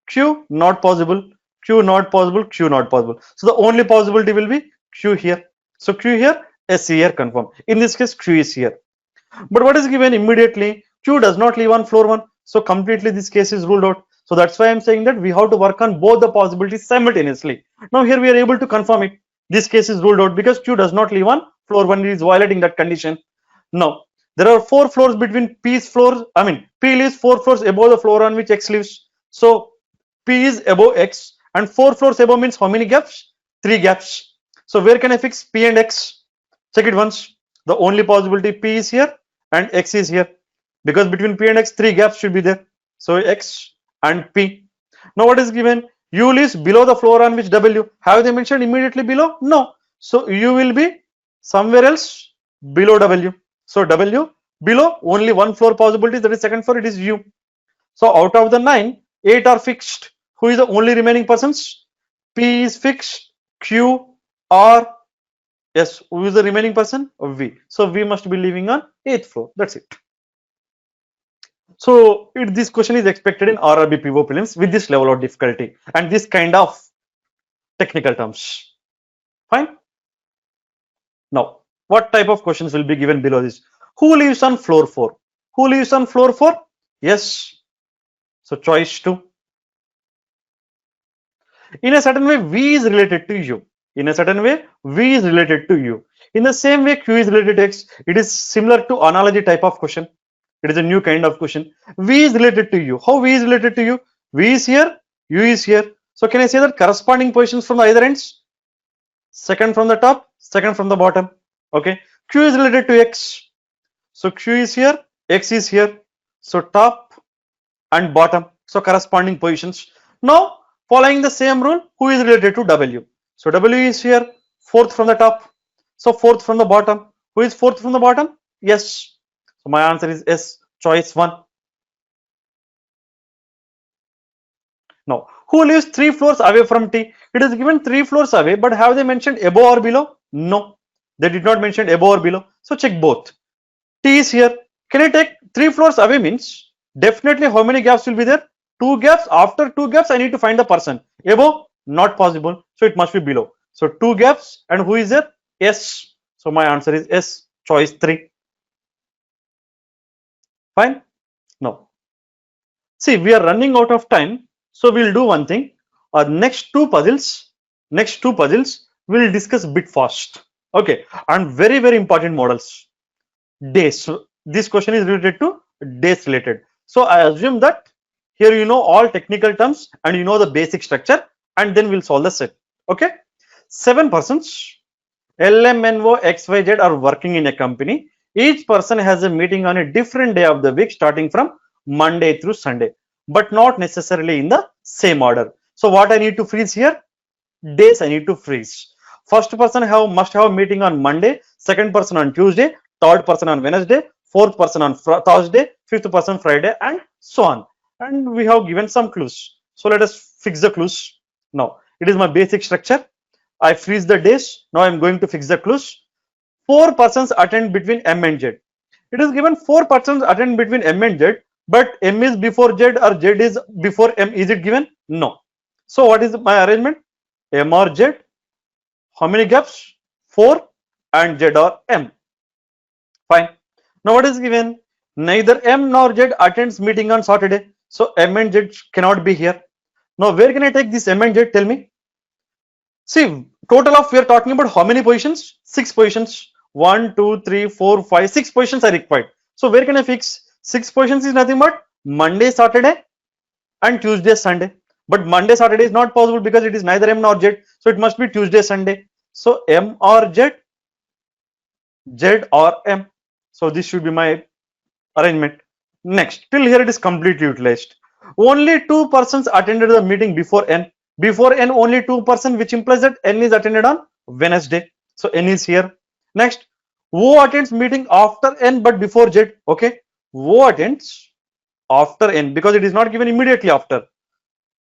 Q, not possible. Q, not possible. Q, not possible. So the only possibility will be Q here. So Q here, S here, confirm. In this case, Q is here. But what is given immediately? Q does not live on floor 1. So completely this case is ruled out. So that's why I'm saying that we have to work on both the possibilities simultaneously. Now here we are able to confirm it. This case is ruled out because Q does not live on floor 1. It is violating that condition. Now, there are 4 floors between P's floors. I mean, P lives 4 floors above the floor on which X lives. So P is above X, and 4 floors above means how many gaps? 3 gaps. So where can I fix P and X? Check it once. The only possibility P is here and X is here, because between P and X 3 gaps should be there. So X and P. Now what is given? U lives below the floor on which W. Have they mentioned immediately below? No. So U will be somewhere else below W. So W below only 1 floor possibility, that is second floor, it is U. So out of the 9, 8 are fixed. Who is the only remaining persons? P is fixed, Q, R, yes, who is the remaining person? V. So V must be living on 8th floor. That's it. So this question is expected in RRB PO prelims with this level of difficulty and this kind of technical terms. Fine. Now, what type of questions will be given below this? Who lives on floor 4? Who lives on floor 4? Yes. So choice 2. In a certain way, V is related to U. In a certain way, V is related to U. In the same way, Q is related to X. It is similar to analogy type of question. It is a new kind of question. V is related to U. How V is related to U? V is here, U is here. So can I say that corresponding positions from the either ends? Second from the top, second from the bottom. Okay. Q is related to X. So Q is here, X is here. So top and bottom. So corresponding positions. Now following the same rule, who is related to W? So W is here, 4th from the top. So 4th from the bottom. Who is 4th from the bottom? Yes. So my answer is S, choice 1. Now, who lives 3 floors away from T? It is given 3 floors away, but have they mentioned above or below? No, they did not mention above or below. So check both. T is here. Can I take 3 floors away means definitely how many gaps will be there? 2 gaps. After 2 gaps, I need to find the person. Above, not possible. So it must be below. So 2 gaps, and who is there? S. So my answer is S, choice 3. Fine. Now, see, we are running out of time, so we'll do one thing. Our next two puzzles, we'll discuss bit fast. Okay, and very important models. Days. So this question is related to days related. So I assume that here you know all technical terms and you know the basic structure, and then we'll solve the set. Okay, 7 persons, LMNO XYZ are working in a company. Each person has a meeting on a different day of the week starting from Monday through Sunday, but not necessarily in the same order. So what I need to freeze here? Days I need to freeze. First person must have a meeting on Monday, second person on Tuesday, third person on Wednesday, fourth person on Thursday, fifth person Friday, and so on. And we have given some clues. So let us fix the clues. Now it is my basic structure. I freeze the days. Now I'm going to fix the clues. 4 persons attend between M and Z. It is given 4 persons attend between M and Z, but M is before Z or Z is before M. Is it given? No. So what is my arrangement? M or Z. How many gaps? 4, and Z or M. Fine. Now what is given? Neither M nor Z attends meeting on Saturday. So M and Z cannot be here. Now where can I take this M and Z? Tell me. See, total of we are talking about how many positions? 6 positions. 1, 2, 3, 4, 5, 6 positions are required. So where can I fix? 6 positions is nothing but Monday, Saturday, and Tuesday, Sunday. But Monday, Saturday is not possible because it is neither M nor Z. So it must be Tuesday, Sunday. So M or Z, Z or M. So this should be my arrangement. Next, till here it is completely utilized. Only 2 persons attended the meeting before N. Before N, only 2 persons, which implies that N is attended on Wednesday. So N is here. Next, O attends meeting after N but before Z. Okay, O attends after N because it is not given immediately after,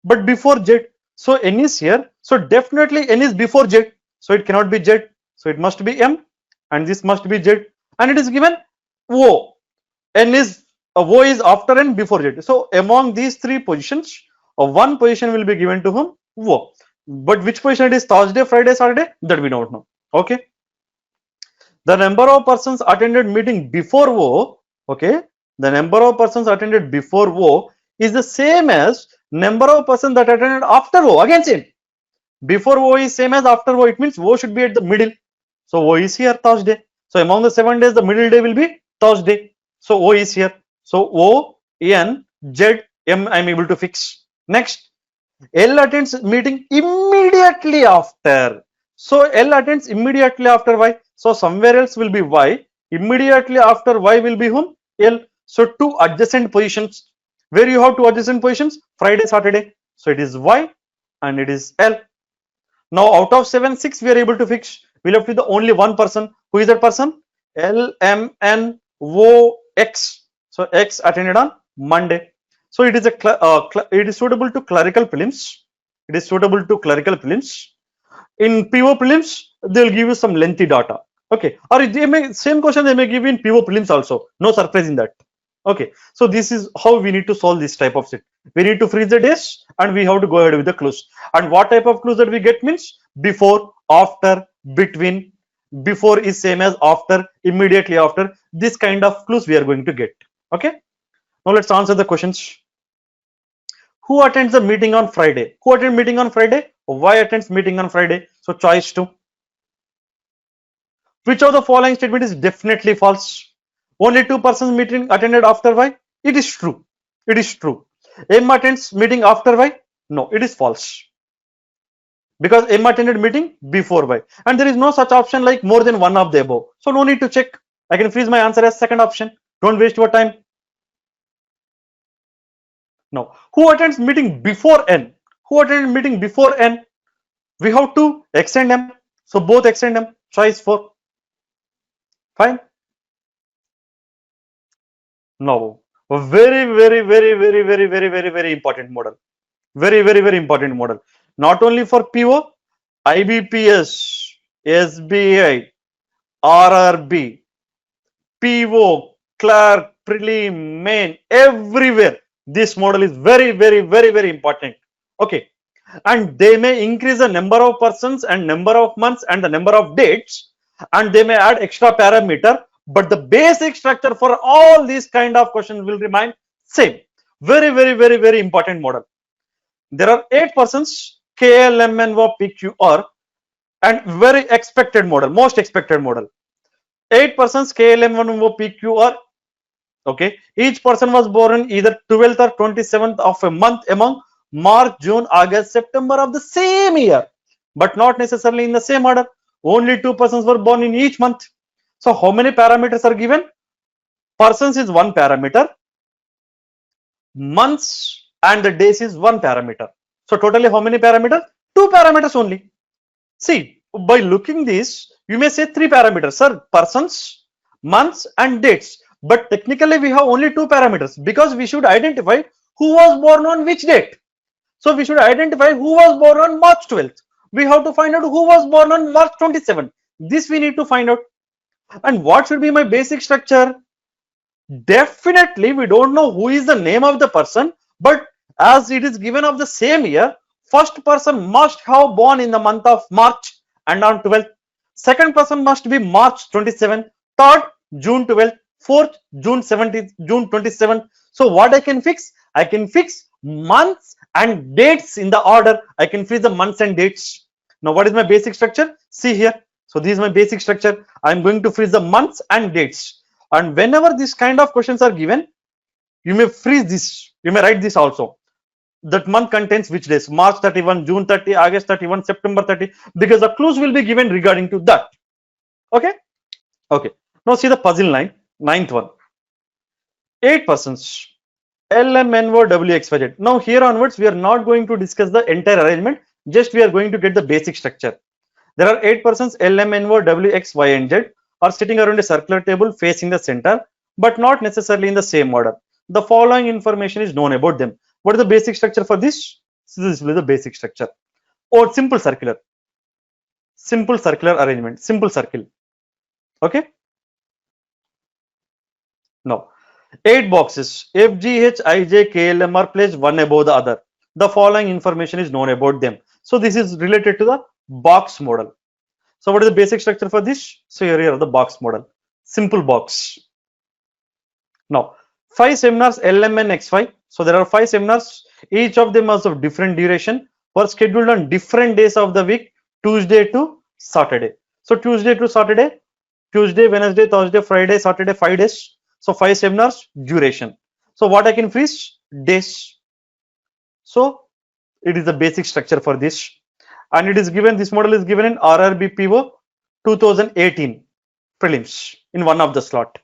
but before Z. So N is here. So definitely N is before Z. So it cannot be Z. So it must be M, and this must be Z. And it is given O. N is O is after N before Z. So among these 3 positions, one position will be given to whom? O. But which position it is? Thursday, Friday, Saturday? That we don't know. Okay. The number of persons attended meeting before O. Okay. The number of persons attended before O is the same as number of persons that attended after O. Again same. Before O is same as after O. It means O should be at the middle. So O is here Thursday. So among the 7 days, the middle day will be Thursday. So O is here. So O, N, Z, M I am able to fix. Next, L attends meeting immediately after. So L attends immediately after Y. So somewhere else will be Y. Immediately after Y will be whom? L. So 2 adjacent positions. Where you have 2 adjacent positions? Friday, Saturday. So it is Y and it is L. Now out of 7, 6 we are able to fix. We left with the only one person. Who is that person? L, M, N, O, X. So X attended on Monday. So it is it is suitable to clerical prelims. It is suitable to clerical prelims. In PO prelims, they will give you some lengthy data. Okay, or they may same question they may give you in PO prelims also. No surprise in that. Okay, so this is how we need to solve this type of set. We need to freeze the days and we have to go ahead with the clues. And what type of clues that we get means before, after, between. Before is same as after, immediately after. This kind of clues we are going to get. Okay. Now let's answer the questions. Who attends the meeting on Friday? Who attends meeting on Friday? Y attends meeting on Friday. So choice 2. Which of the following statement is definitely false? Only 2 persons meeting attended after Y. It is true. It is true. M attends meeting after Y. No, it is false. Because M attended meeting before Y. And there is no such option like more than one of the above. So no need to check. I can freeze my answer as second option. Don't waste your time. Now, who attends meeting before N? Who attended meeting before N? We have to extend M. So both extend M. Choice 4. Fine. Now, a very important model. Very important model. Not only for PO, IBPS, SBI, RRB, PO, clerk, prelim, main, everywhere. This model is very important. Okay. and they may increase the number of persons and number of months and the number of dates, and they may add extra parameter, but the basic structure for all these kind of questions will remain same. Very important model. There are 8 persons KLMNO PQR, and very expected model, most expected model. 8 persons KLMNO PQR. Okay, each person was born in either 12th or 27th of a month among March, June, August, September of the same year, but not necessarily in the same order. Only 2 persons were born in each month. So how many parameters are given? Persons is one parameter, months and the days is one parameter. So totally how many parameters? 2 parameters only. See, by looking this, you may say 3 parameters, sir, persons, months and dates. But technically we have only 2 parameters because we should identify who was born on which date. So we should identify who was born on March 12th. We have to find out who was born on March 27th. This we need to find out. And what should be my basic structure? Definitely we don't know who is the name of the person, but as it is given of the same year, first person must have born in the month of March and on 12th. Second person must be March 27th. Third, June 12th. Fourth, June 17th, June 27th. So what I can fix? I can fix months and dates in the order. I can fix the months and dates. Now what is my basic structure? See here. So this is my basic structure. I'm going to freeze the months and dates. And whenever this kind of questions are given, you may freeze this. You may write this also. That month contains which days? March 31, June 30, August 31, September 30, because the clues will be given regarding to that. Okay. Okay. Now see the puzzle line, ninth one. 8 persons. LMNO WXYZ. Now here onwards, we are not going to discuss the entire arrangement. Just we are going to get the basic structure. There are 8 persons LMNO WX, Y, and Z are sitting around a circular table facing the center, but not necessarily in the same order. The following information is known about them. What is the basic structure for this? So this will be the basic structure. Or simple circular arrangement, simple circle. Okay. Now 8 boxes FGH, IJ, KLM are placed one above the other. The following information is known about them. So this is related to the box model. So what is the basic structure for this? So here are the box model, simple box. Now 5 seminars LMNXY. So there are 5 seminars, each of them is of different duration, were scheduled on different days of the week, Tuesday to Saturday. So Tuesday to Saturday, Tuesday, Wednesday, Thursday, Friday, Saturday, 5 days. So 5 seminars duration. So what I can freeze? Days. So it is the basic structure for this, and it is given, this model is given in RRBPO 2018 prelims in one of the slot.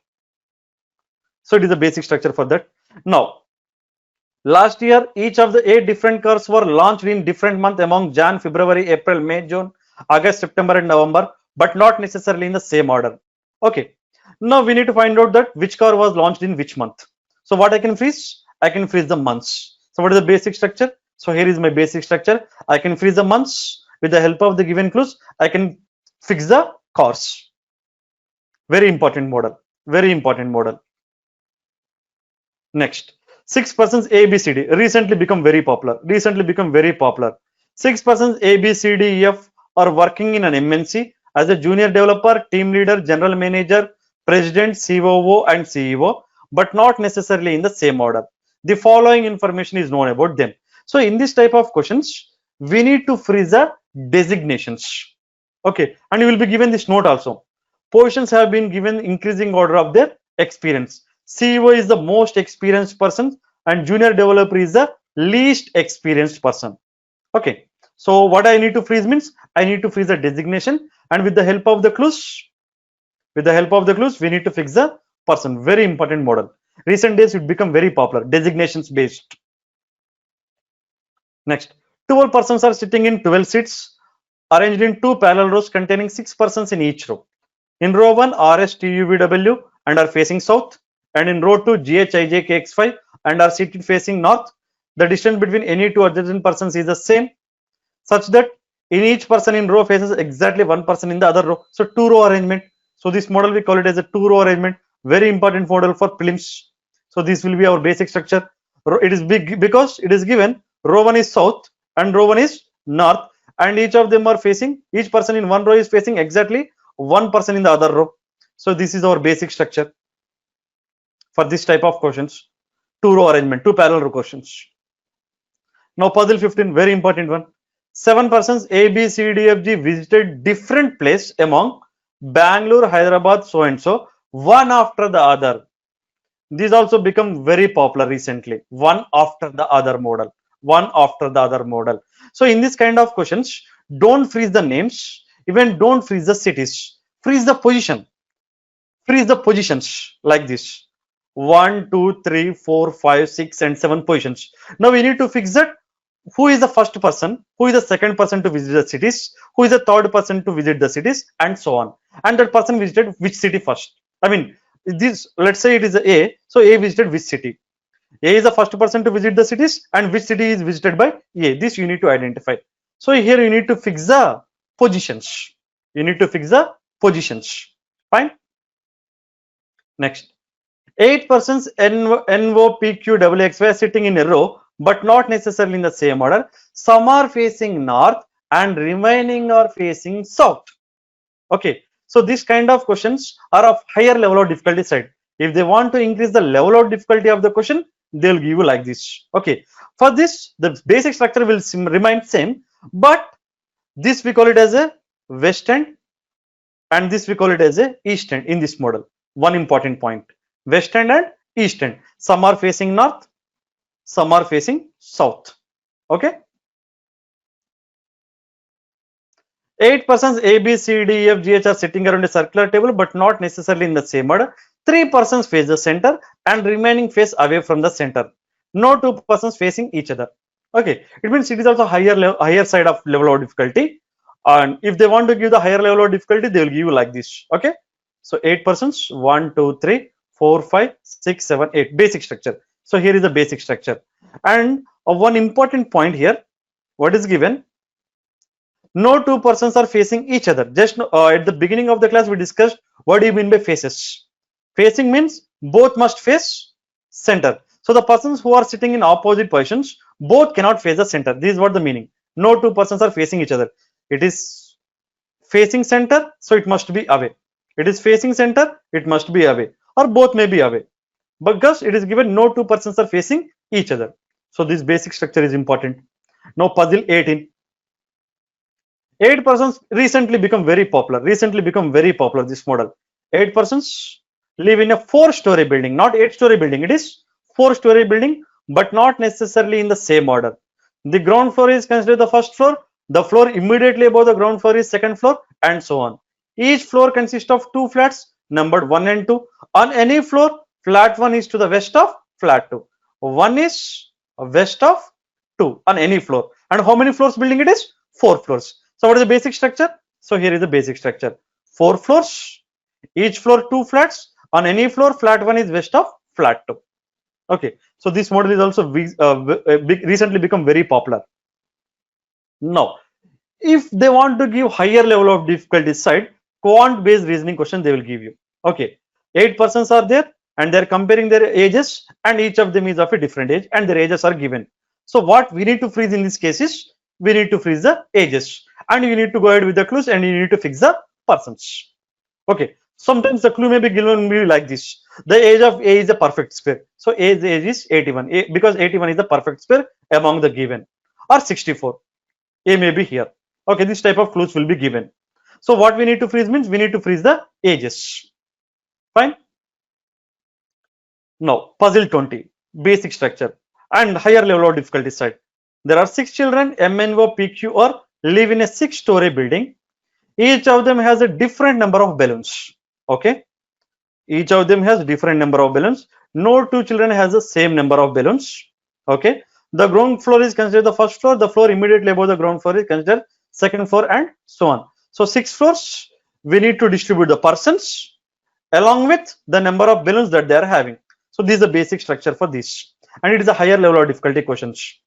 So it is the basic structure for that. Now last year, each of the 8 different cars were launched in different month among Jan, February, April, May, June, August, September, and November, but not necessarily in the same order. Okay. Now we need to find out that which car was launched in which month. So what I can freeze? I can freeze the months. So what is the basic structure? So here is my basic structure. I can freeze the months with the help of the given clues. I can fix the cars. Very important model. Very important model. Next. 6 persons ABCD recently become very popular. 6 persons ABCDEF are working in an MNC as a junior developer, team leader, general manager, president, COO, and CEO, but not necessarily in the same order. The following information is known about them. So in this type of questions, we need to freeze the designations. Okay, and you will be given this note also. Positions have been given increasing order of their experience. CEO is the most experienced person and junior developer is the least experienced person. Okay, so what I need to freeze means I need to freeze the designation, and with the help of the clues, we need to fix the person. Very important model. Recent days it become very popular, designations based. Next, 12 persons are sitting in 12 seats arranged in 2 parallel rows containing 6 persons in each row. In row 1, RSTUVW and are facing south, and in row 2, GHIJKX5 and are seated facing north. The distance between any 2 adjacent persons is the same, such that in each person in row faces exactly 1 person in the other row. So 2 row arrangement. So this model we call it as a 2 row arrangement. Very important model for prelims. So this will be our basic structure. It is big because it is given row 1 is south and row 1 is north, and each of them are facing, each person in one row is facing exactly one person in the other row. So this is our basic structure for this type of questions. Two row arrangement, two parallel row questions. Now puzzle 15, very important one. 7 persons A, B, C, D, F, G visited different place among Bangalore, Hyderabad, so and so, one after the other. These also become very popular recently. One after the other model. One after the other model. So in this kind of questions, don't freeze the names, even don't freeze the cities. Freeze the position. Freeze the positions like this. 1, 2, 3, 4, 5, 6, and 7 positions. Now we need to fix that. Who is the first person, who is the second person to visit the cities, who is the third person to visit the cities, and so on. And that person visited which city first. I mean, this, let's say it is A, so A visited which city. A is the first person to visit the cities, and which city is visited by A. This you need to identify. So here you need to fix the positions. You need to fix the positions. Fine. Next. 8 persons NOPQXY are sitting in a row, but not necessarily in the same order. Some are facing north and remaining are facing south. Okay, so this kind of questions are of higher level of difficulty side. If they want to increase the level of difficulty of the question, they'll give you like this. Okay, for this, the basic structure will remain same, but this we call it as a west end, and this we call it as a east end in this model. One important point. West end and east end. Some are facing north, some are facing south. Okay. 8 persons A, B, C, D, E, F, G, H are sitting around a circular table, but not necessarily in the same order. 3 persons face the center and remaining face away from the center. No 2 persons facing each other. Okay, it means it is also higher side of level of difficulty. And if they want to give the higher level of difficulty, they will give you like this. Okay, so 8 persons, 1, 2, 3, 4, 5, 6, 7, 8. Basic structure. So here is the basic structure. And one important point here, what is given? No 2 persons are facing each other. Just at the beginning of the class, we discussed what do you mean by faces. Facing means both must face center. So the persons who are sitting in opposite positions, both cannot face the center. This is what the meaning. No 2 persons are facing each other. It is facing center, so it must be away. It is facing center, it must be away, or both may be away. Because it is given no 2 persons are facing each other. So this basic structure is important. Now puzzle 18. 8 persons recently become very popular. This model. 8 persons live in a 4-story building, not 8-story building. It is 4-story building, but not necessarily in the same order. The ground floor is considered the first floor. The floor immediately above the ground floor is second floor, and so on. Each floor consists of 2 flats numbered 1 and 2. On any floor, flat 1 is to the west of flat 2. 1 is west of 2 on any floor. And how many floors building it is? 4 floors. So what is the basic structure? So here is the basic structure. 4 floors, each floor 2 flats. On any floor, flat 1 is west of flat 2. Okay, so this model is also recently become very popular. Now, if they want to give higher level of difficulty side, quant based reasoning question they will give you. Okay, 8 persons are there and they are comparing their ages, and each of them is of a different age and their ages are given. So what we need to freeze in this case is we need to freeze the ages, and you need to go ahead with the clues and you need to fix the persons. Okay, sometimes the clue may be given me like this. The age of A is a perfect square. So A's age is 81 because 81 is the perfect square among the given, or 64. A may be here. Okay, this type of clues will be given. So what we need to freeze means we need to freeze the ages. Fine. Now puzzle 20, basic structure and higher level of difficulty side. There are 6 children MNOPQR live in a 6-story building. Each of them has a different number of balloons. Okay, each of them has different number of balloons. No 2 children has the same number of balloons. Okay, the ground floor is considered the first floor. The floor immediately above the ground floor is considered second floor, and so on. So 6 floors, we need to distribute the persons along with the number of balloons that they are having. So this is the basic structure for this, and it is a higher level of difficulty questions.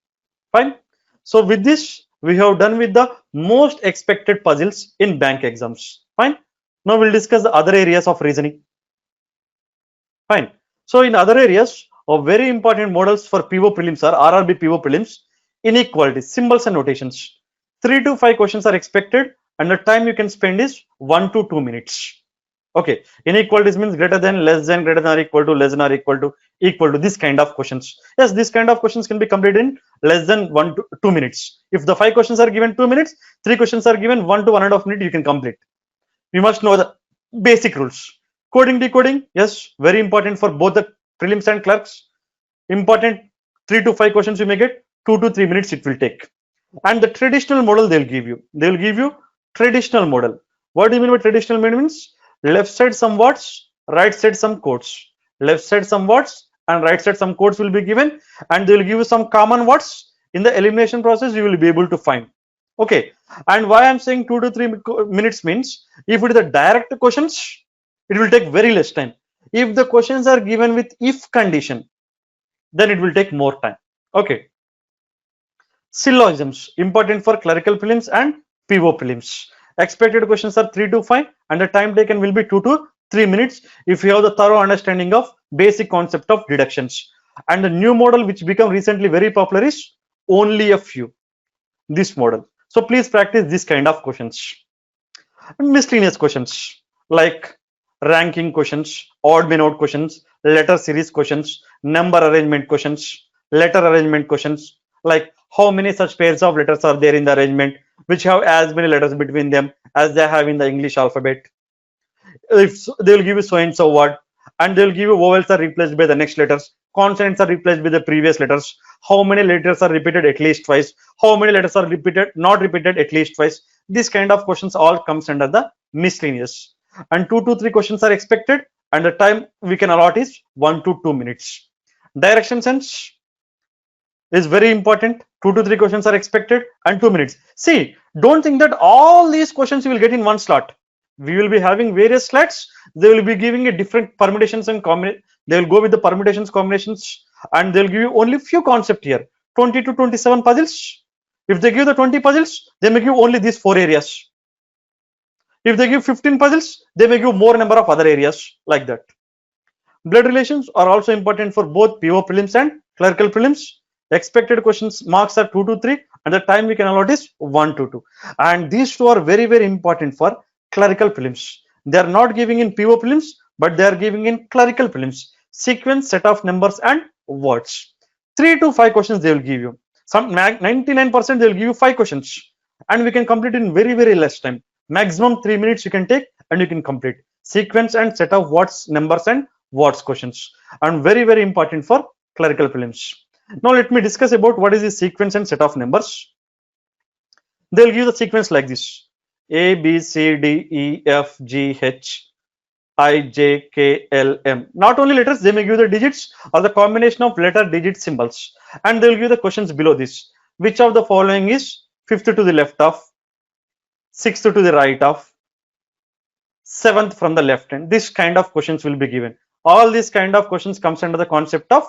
Fine. So with this, we have done with the most expected puzzles in bank exams. Fine. Now we'll discuss the other areas of reasoning. Fine. So in other areas of very important models for PO prelims are RRB PO prelims. inequalities, symbols and notations. 3 to 5 questions are expected, and the time you can spend is 1 to 2 minutes. Okay, inequalities means greater than, less than, greater than or equal to, less than or equal to this kind of questions. Yes, this kind of questions can be completed in less than 1 to 2 minutes. If the 5 questions are given 2 minutes, 3 questions are given 1 to 1.5 minute, you can complete. You must know the basic rules. Coding, decoding, yes, very important for both the prelims and clerks. Important, 3 to 5 questions you may get, 2 to 3 minutes it will take. And the traditional model they'll give you traditional model. What do you mean by traditional model? Means left side some words, right side some codes. Left side some words and right side some codes will be given, and they will give you some common words. In the elimination process you will be able to find. Okay, and why I'm saying 2 to 3 minutes means, if it is a direct questions, it will take very less time. If the questions are given with if condition, then it will take more time. Okay, syllogisms important for clerical prelims and PO prelims. Expected questions are 3 to 5, and the time taken will be 2 to 3 minutes if you have the thorough understanding of basic concept of deductions. And the new model which become recently very popular is only a few, this model. So please practice this kind of questions. And miscellaneous questions like ranking questions, odd man out questions, letter series questions, number arrangement questions, letter arrangement questions, like how many such pairs of letters are there in the arrangement which have as many letters between them as they have in the English alphabet. If they will give you so and so word, and they will give you vowels are replaced by the next letters, consonants are replaced by the previous letters, how many letters are repeated at least twice, how many letters are repeated not repeated at least twice. This kind of questions all comes under the miscellaneous, and 2 to 3 questions are expected, and the time we can allot is 1 to 2 minutes. Direction sense is very important. 2 to 3 questions are expected and 2 minutes. See, don't think that all these questions you will get in one slot. We will be having various slots. They will be giving a different permutations and combinations. They will go with the permutations, combinations, and they'll give you only few concepts here. 20 to 27 puzzles. If they give the 20 puzzles, they may give only these 4 areas. If they give 15 puzzles, they may give more number of other areas like that. Blood relations are also important for both PO prelims and clerical prelims. Expected questions marks are 2 to 3, and the time we can allot is 1 to 2. And these two are very, very important for clerical prelims. They are not giving in PO prelims, but they are giving in clerical prelims. Sequence, set of numbers, and words. 3 to 5 questions they will give you. Some 99% they will give you 5 questions, and we can complete in very, very less time. Maximum 3 minutes you can take, and you can complete sequence and set of words, numbers, and words questions, and very, very important for clerical prelims. Now let me discuss about what is the sequence and set of numbers. They'll give the sequence like this: A, B, C, D, E, F, G, H, I, J, K, L, M. Not only letters, they may give the digits or the combination of letter digit symbols, and they'll give the questions below this. Which of the following is fifth to the left of, sixth to the right of, seventh from the left hand? This kind of questions will be given. All these kind of questions comes under the concept of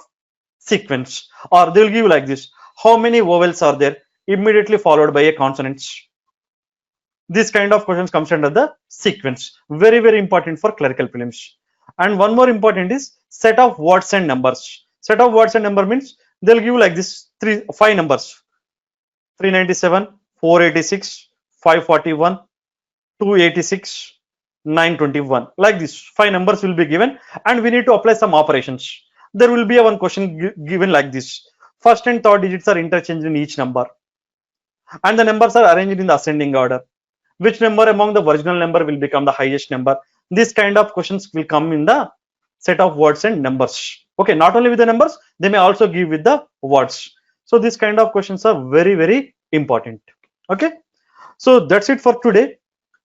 sequence. Or they'll give you like this: how many vowels are there immediately followed by a consonant? This kind of questions comes under the sequence. Very, very important for clerical prelims. And one more important is set of words and numbers. Set of words and number means they'll give you like this: 5 numbers: 397, 486, 541, 286, 921. Like this 5 numbers will be given, and we need to apply some operations. There will be a one question given like this: first and third digits are interchanged in each number, and the numbers are arranged in the ascending order. Which number among the original number will become the highest number? This kind of questions will come in the set of words and numbers. Okay, not only with the numbers, they may also give with the words. So this kind of questions are very, very important. Okay, so that's it for today.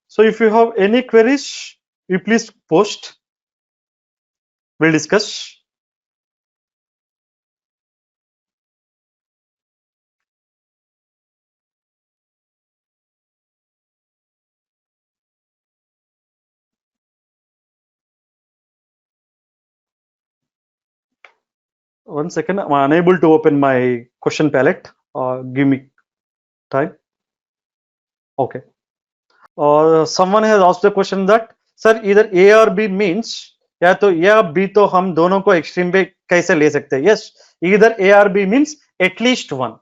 So if you have any queries, you please post. We'll discuss. One second, I'm unable to open my question palette. Give me time. Okay. Someone has asked the question that, sir, either A or B means, या तो A or B तो हम दोनों को extreme पे कैसे ले सकते हैं? Yes, either A or B means at least one.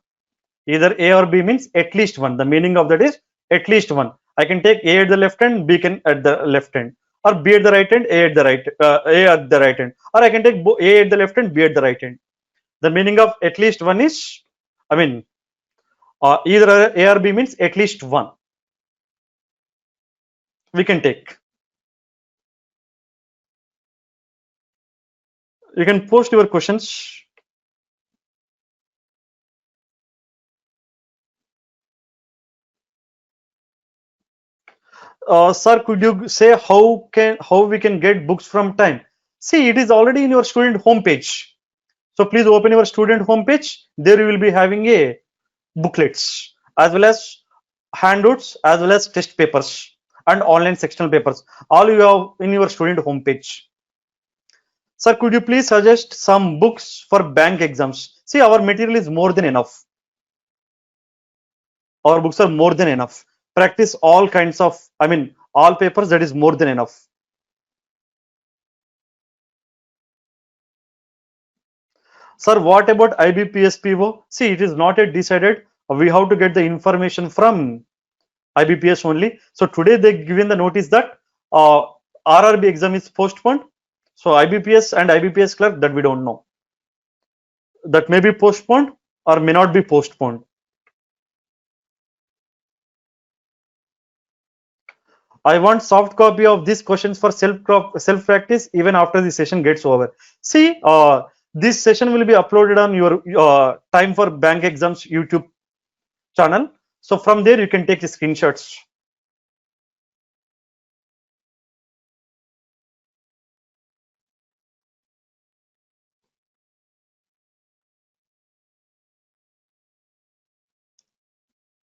Either A or B means at least one. The meaning of that is at least one. I can take A at the left hand, B can at the left hand, or B at the right hand, A at the right, A at the right hand, or I can take A at the left hand, B at the right hand. The meaning of at least one is, I mean, either A or B means at least one. We can take. You can post your questions. Sir, could you say how we can get books from time? See, it is already in your student homepage. So please open your student homepage. There you will be having a booklets as well as handouts as well as test papers and online sectional papers. All you have in your student homepage. Sir, could you please suggest some books for bank exams? See, our material is more than enough. Our books are more than enough. Practice all kinds of, I mean, all papers, that is more than enough. Sir, what about IBPS PO? See, it is not yet decided. We have to get the information from IBPS only. So today they given the notice that RRB exam is postponed. So IBPS and IBPS clerk, that we don't know. That may be postponed or may not be postponed. I want soft copy of these questions for self practice even after the session gets over. See, this session will be uploaded on your Time for Bank Exams YouTube channel. So from there you can take the screenshots.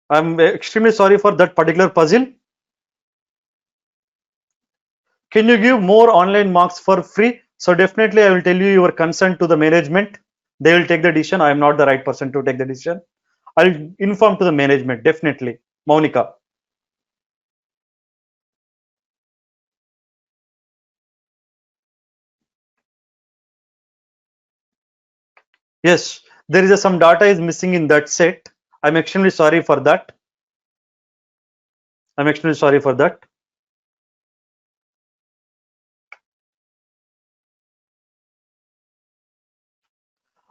I'm extremely sorry for that particular puzzle. Can you give more online marks for free? So definitely I will tell you your consent to the management. They will take the decision. I am not the right person to take the decision. I'll inform to the management, definitely. Monica. Yes, there is some data is missing in that set. I'm extremely sorry for that. I'm extremely sorry for that.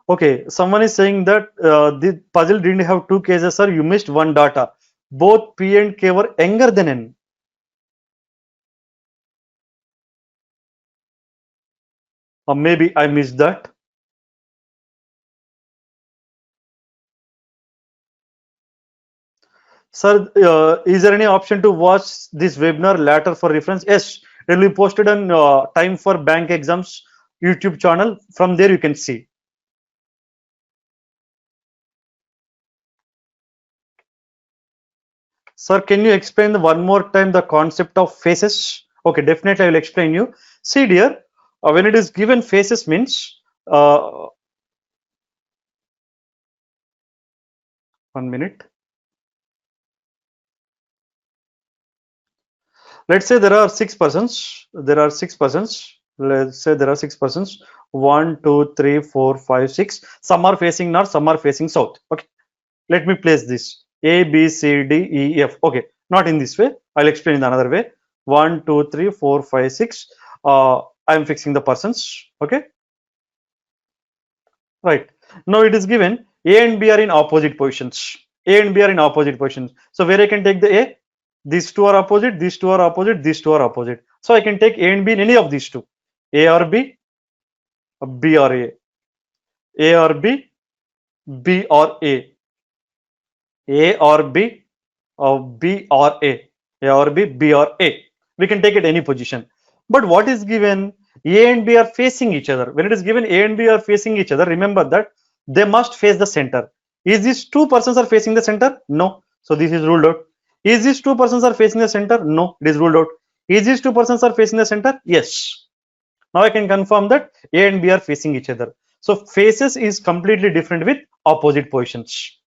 Okay, someone is saying that the puzzle didn't have two cases, sir. You missed one data. Both P and K were younger than N. Or maybe I missed that. Sir, is there any option to watch this webinar later for reference? Yes, it will be posted on Time for Bank Exams YouTube channel. From there you can see. Sir, can you explain one more time the concept of phases? Okay, definitely I will explain you. See dear, when it is given phases means, 1 minute. Let's say there are 6 persons. There are 6 persons. Let's say there are 6 persons. 1, 2, 3, 4, 5, 6. Some are facing north, some are facing south. Okay. Let me place this. A, B, C, D, E, F. Okay. Not in this way. I'll explain in another way. 1, 2, 3, 4, 5, 6. I'm fixing the persons. Okay. Right. Now it is given A and B are in opposite positions. A and B are in opposite positions. So where I can take the A? These two are opposite, these two are opposite, these two are opposite. So I can take A and B in any of these two. A or B, B or A. A or B, B or A. A or B, or B or A. A or B, B or A. We can take it any position. But what is given? A and B are facing each other. When it is given A and B are facing each other, remember that they must face the center. Is these two persons are facing the center? No. So this is ruled out. Is these two persons are facing the center? No, it is ruled out. Is these two persons are facing the center? Yes. Now I can confirm that A and B are facing each other. So faces is completely different with opposite positions.